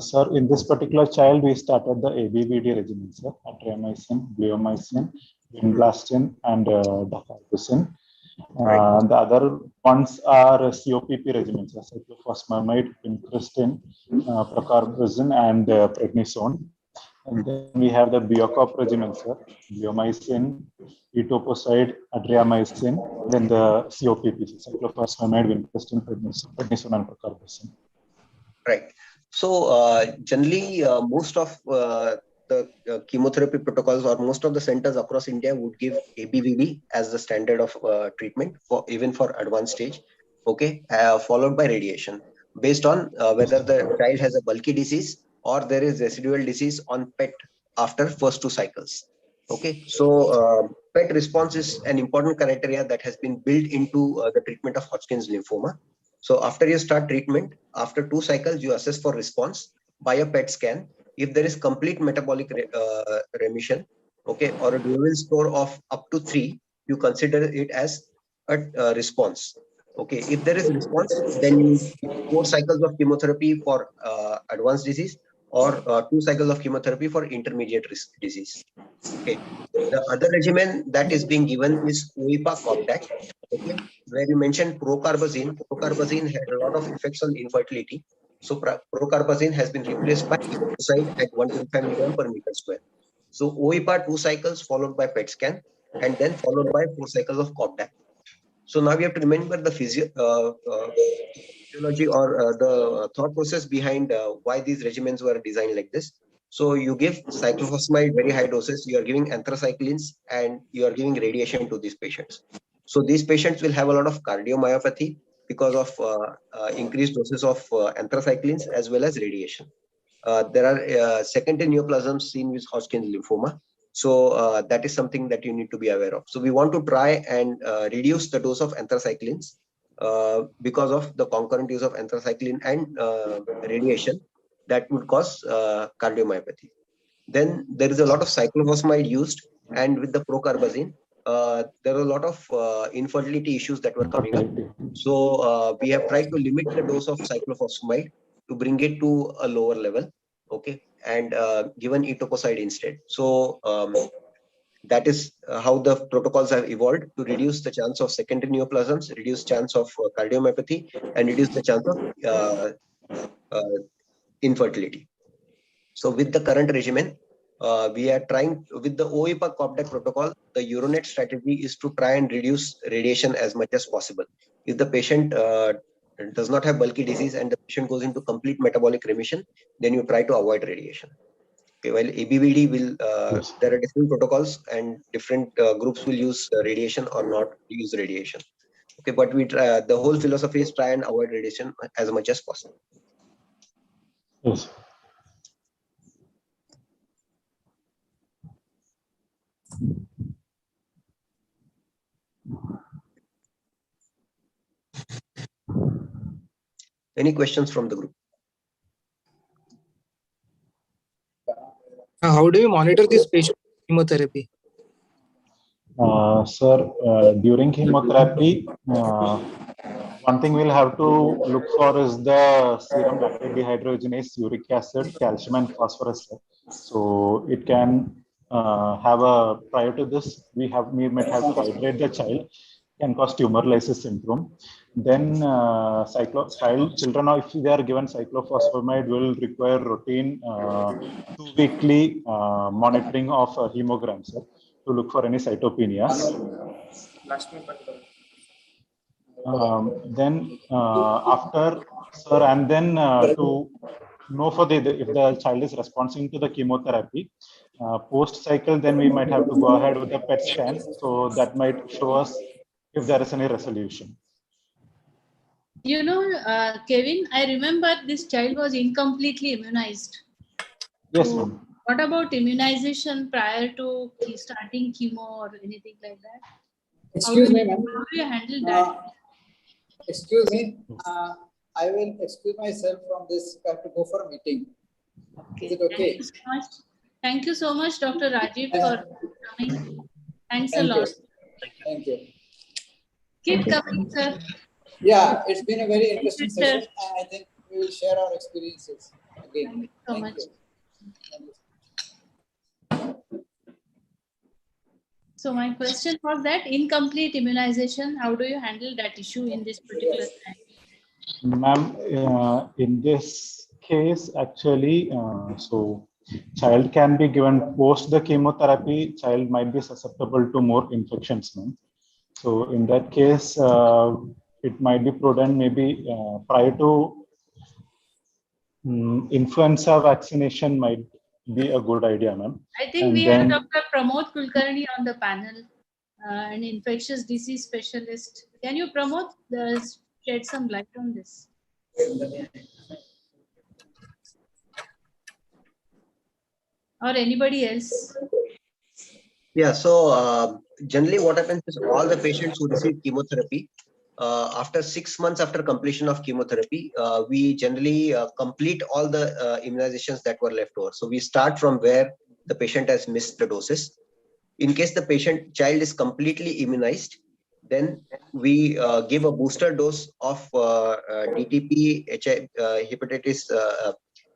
Sir, in this particular child, we started the ABVD regimen, sir, Adriamycin, bleomycin, vinblastine, and dacarbazine. The other ones are COPP regimens, cyclophosphamide, vincristine, procarbazine, and prednisone. And then we have the Biocop regimen, sir, bleomycin, etoposide, adriamycin, then the COPP, cyclophosphamide, vincristine, prednisone, and procarbazine. Right. So generally, most of the chemotherapy protocols or most of the centers across India would give ABVD as the standard of treatment for even for advanced stage. Okay, followed by radiation based on whether the child has a bulky disease or there is residual disease on PET after first 2 cycles. Okay, so PET response is an important criteria that has been built into the treatment of Hodgkin's lymphoma. So after you start treatment, after 2 cycles, you assess for response by a PET scan. If there is complete metabolic remission, okay, or a Deauville score of up to 3, you consider it as a response. Okay, if there is response, then you 4 cycles of chemotherapy for advanced disease or 2 cycles of chemotherapy for intermediate risk disease. Okay, the other regimen that is being given is OIPA-COPDAC. Okay, where you mentioned procarbazine. Procarbazine had a lot of effects on infertility. So procarbazine has been replaced by etoposide at 125 milligram per meter square. So OIPA 2 cycles followed by PET scan and then followed by 4 cycles of COPDAC. So now we have to remember the physiology or the thought process behind why these regimens were designed like this. So you give cyclophosphamide very high doses, you are giving anthracyclines, and you are giving radiation to these patients. So these patients will have a lot of cardiomyopathy because of increased doses of anthracyclines as well as radiation. There are secondary neoplasms seen with Hodgkin's lymphoma. So that is something that you need to be aware of. So we want to try and reduce the dose of anthracyclines because of the concurrent use of anthracycline and radiation that would cause cardiomyopathy. Then there is a lot of cyclophosphamide used, and with the procarbazine, there are a lot of infertility issues that were coming up. So we have tried to limit the dose of cyclophosphamide to bring it to a lower level, okay, and given etoposide instead. So that is how the protocols have evolved to reduce the chance of secondary neoplasms, reduce chance of cardiomyopathy, and reduce the chance of infertility. So with the current regimen, we are trying with the OIPA-COPDAC protocol, the Euronet strategy is to try and reduce radiation as much as possible. If the patient does not have bulky disease and the patient goes into complete metabolic remission, then you try to avoid radiation. Okay, while ABVD will, there are different protocols and different groups will use radiation or not use radiation. Okay, but we try, the whole philosophy is try and avoid radiation as much as possible. Yes. Any questions from the group? How do you monitor this patient chemotherapy? Sir, during chemotherapy, one thing we'll have to look for is the serum lactate dehydrogenase, uric acid, calcium, and phosphorus. So it can have a, prior to this, we might have to hydrate the child. can cause tumor lysis syndrome. Then children, if they are given cyclophosphamide, will require routine 2-weekly monitoring of hemograms to look for any cytopenias. Then after, sir, and then to know for if the child is responding to the chemotherapy, post cycle, then we might have to go ahead with the PET scan. So that might show us if there is any resolution. You know, Kevin, I remember this child was incompletely immunized. Yes, So ma'am. what about immunization prior to starting chemo or anything like that? Excuse me, ma'am. How do you handle that? Excuse me. I will excuse myself from this. I have to go for a meeting. Okay. Is it okay? Thank you so much. Thank you so much, Dr. Rajiv, for coming. Thanks a Thank you. lot. Thank you. Keep coming, sir. Yeah, it's been a very Thank you, interesting sir. session, and I think we will share our experiences again. Thank you so much. So my question was that incomplete immunization, how do you handle that issue in this particular time? Ma'am, in this case, actually, so child can be given post the chemotherapy, child might be susceptible to more infections, ma'am. So in that case, it might be prudent maybe prior to influenza vaccination might be a good idea, ma'am. I think And we then, have Dr. Pramod Kulkarni on the panel, an infectious disease specialist. Can you, Pramod, shed some light on this? Or anybody else? Yeah, so generally what happens is all the patients who receive chemotherapy, after 6 months after completion of chemotherapy, we generally complete all the immunizations that were left over. So we start from where the patient has missed the doses. In case the child is completely immunized, then we give a booster dose of DTP, hepatitis,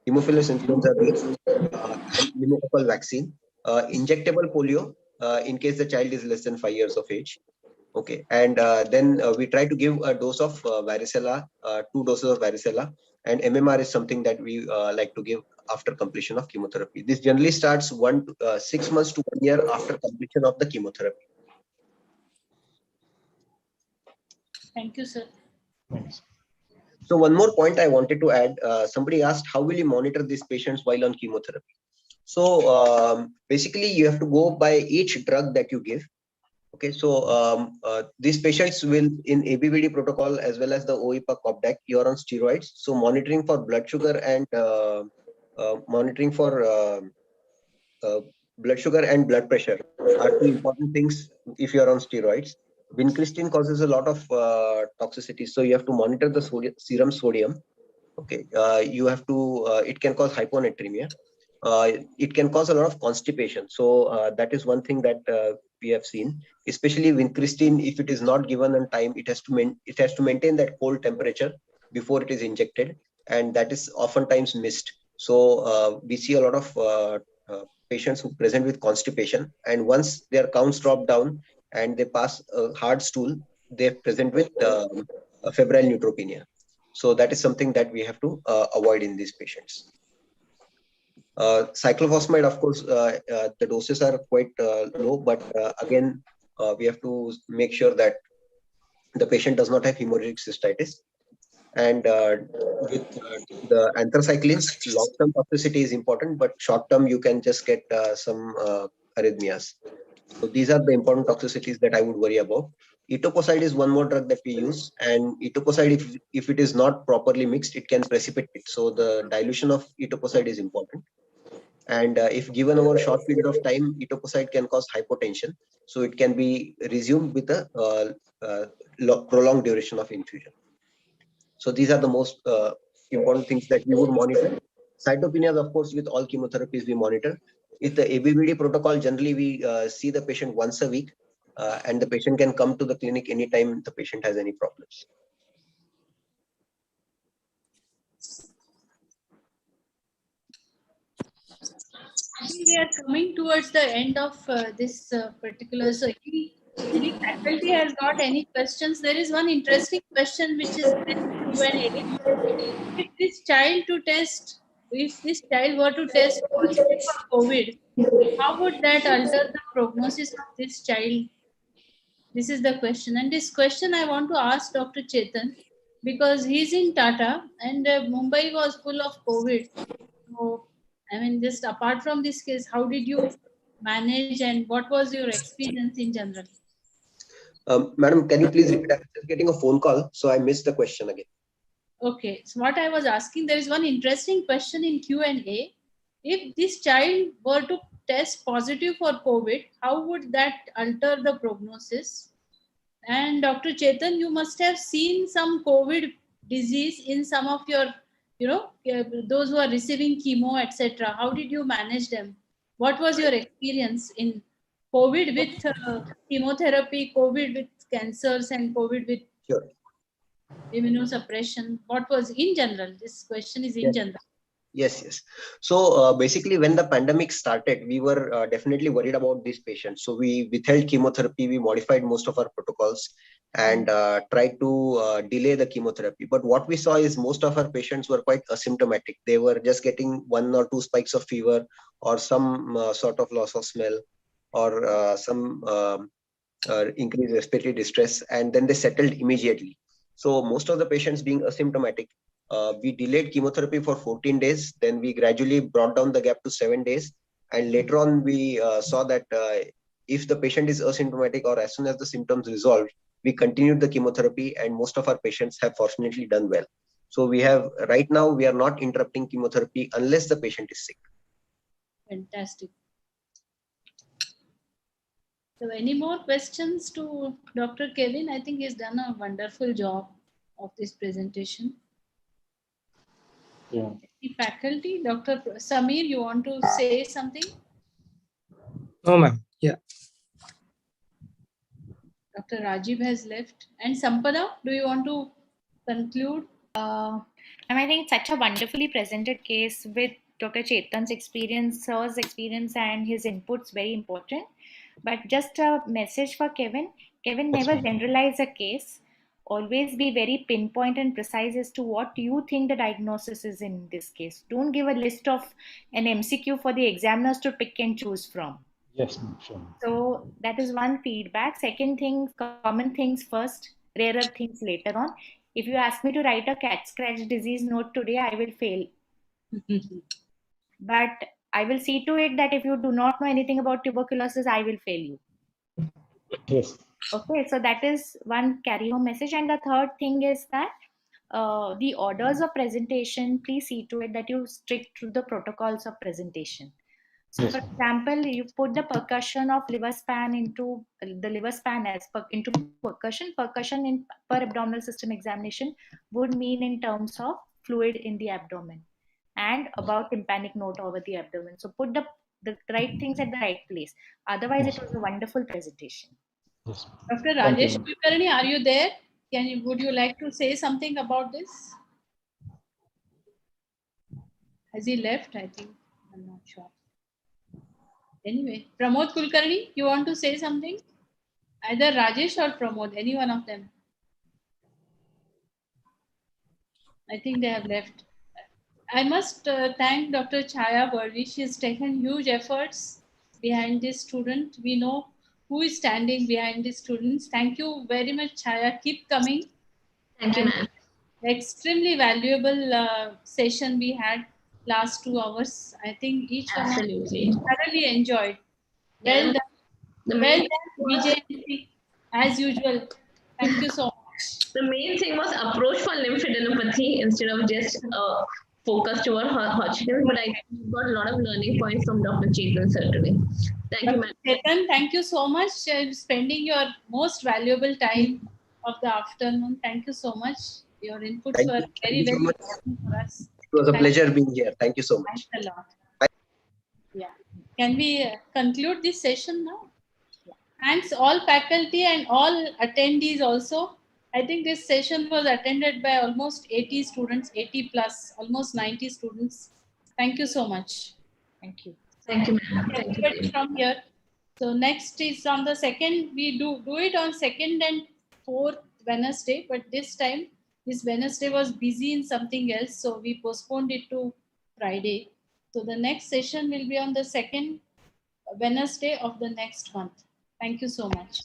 Haemophilus influenza B, and pneumococcal vaccine, injectable polio in case the child is less than 5 years of age. Okay, and then we try to give a dose of varicella, 2 doses of varicella, and MMR is something that we like to give after completion of chemotherapy. This generally starts 6 months to 1 year after completion of the chemotherapy. Thank you, sir. thanks. So one more point I wanted to add, somebody asked, how will you monitor these patients while on chemotherapy? So basically you have to go by each drug that you give. Okay, so these patients will, in ABVD protocol as well as the OIPA COPDAC, you're on steroids. So monitoring for blood sugar and blood pressure are 2 important things if you're on steroids. Vincristine causes a lot of toxicity, so you have to monitor the serum sodium. Okay, you have to. It can cause hyponatremia. It can cause a lot of constipation. So that is one thing that we have seen, especially vincristine. If it is not given on time, it has to maintain that cold temperature before it is injected, and that is oftentimes missed. So we see a lot of patients who present with constipation, and once their counts drop down and they pass a hard stool, they present with febrile neutropenia. So that is something that we have to avoid in these patients. Cyclophosphamide, of course, the doses are quite low, but again, we have to make sure that the patient does not have hemorrhagic cystitis. And with the anthracyclines, long-term toxicity is important, but short-term you can just get some arrhythmias. So these are the important toxicities that I would worry about. Etoposide is one more drug that we use, and etoposide, if it is not properly mixed, it can precipitate. So the dilution of etoposide is important. And if given over a short period of time, etoposide can cause hypotension. So it can be resumed with a prolonged duration of infusion. So these are the most important things that we would monitor. Cytopenias, of course, with all chemotherapies we monitor. With the ABVD protocol, generally we see the patient once a week, and the patient can come to the clinic anytime the patient has any problems. I think we are coming towards the end of this particular. So, any Any faculty has got any questions? There is one interesting question which is there in Q&A. If this child were to test positive for COVID, how would that alter the prognosis of this child? This is the question. And this question I want to ask Dr. Chetan, because he's in Tata and Mumbai was full of COVID. So, I mean, just apart from this case, how did you manage and what was your experience in general? Madam, can you please repeat? I'm just getting a phone call, so I missed the question again. Okay, so what I was asking, there is one interesting question in Q&A. If this child were to test positive for COVID, how would that alter the prognosis? And Dr. Chetan, you must have seen some COVID disease in some of your, those who are receiving chemo, etc. How did you manage them? What was your experience in COVID with chemotherapy, COVID with cancers, and COVID with immunosuppression? What was in general? This question is in general. Yes. So basically, when the pandemic started, we were definitely worried about these patients. So we withheld chemotherapy, we modified most of our protocols and tried to delay the chemotherapy. But what we saw is most of our patients were quite asymptomatic. They were just getting 1 or 2 spikes of fever or some sort of loss of smell or some increased respiratory distress, and then they settled immediately. So most of the patients being asymptomatic, we delayed chemotherapy for 14 days. Then we gradually brought down the gap to 7 days. And later on, we saw that if the patient is asymptomatic or as soon as the symptoms resolved, we continued the chemotherapy and most of our patients have fortunately done well. So right now, we are not interrupting chemotherapy unless the patient is sick. Fantastic. So any more questions to Dr. Kevin? I think he's done a wonderful job of this presentation. Yeah. The faculty, Dr. Samir, you want to say something? No, ma'am. Yeah. Dr. Rajiv has left. And Sampada, do you want to conclude? And I think it's such a wonderfully presented case with Dr. Chetan's experience, Sir's experience, and his inputs very important. But just a message for Kevin. Kevin, never generalize a case. Always be very pinpoint and precise as to what you think the diagnosis is in this case. Don't give a list of an MCQ for the examiners to pick and choose from. Yes, sure. So that is one feedback. Second thing, common things first, rarer things later on. If you ask me to write a cat scratch disease note today, I will fail. But I will see to it that if you do not know anything about tuberculosis, I will fail you. Yes. Okay, so that is one carry home message. And the third thing is that the orders of presentation, please see to it that you stick to the protocols of presentation. So, for example, you put the percussion of liver span into the liver span into percussion. Percussion in per abdominal system examination would mean in terms of fluid in the abdomen and about tympanic note over the abdomen. So put the right things at the right place. Otherwise, it was a wonderful presentation. Yes. Dr. Rajesh Kulkarni, are you there? Would you like to say something about this? Has he left? I think. I'm not sure. Anyway, Pramod Kulkarni, you want to say something? Either Rajesh or Pramod, any one of them. I think they have left. I must thank Dr. Chaya Burdi. She has taken huge efforts behind this student. We know who is standing behind these students. Thank you very much, Chaya. Keep coming. Thank you, ma'am. Extremely valuable session we had last 2 hours. I think each one Absolutely. thoroughly enjoyed. Well done. Well done, Vijay. As usual. Thank you so much. The main thing was approach for lymphadenopathy instead of just focus toward Hodgkin. But I got a lot of learning points from Dr. Chetan sir today. Thank you, ma'am. Chetan, thank you so much for spending your most valuable time of the afternoon. Thank you so much. Your inputs were very, very important for us. It was a pleasure being here. Thank you so much. Thanks a lot. Yeah. Can we conclude this session now? Yeah. Thanks all faculty and all attendees also. I think this session was attended by almost 80 students, 80 plus, almost 90 students. Thank you so much. Thank you. Thank you, ma'am. Thank you. From here. So next is on the second, we do it on second and fourth Wednesday, but this time, this Wednesday was busy in something else, so we postponed it to Friday. So the next session will be on the second Wednesday of the next month. Thank you so much.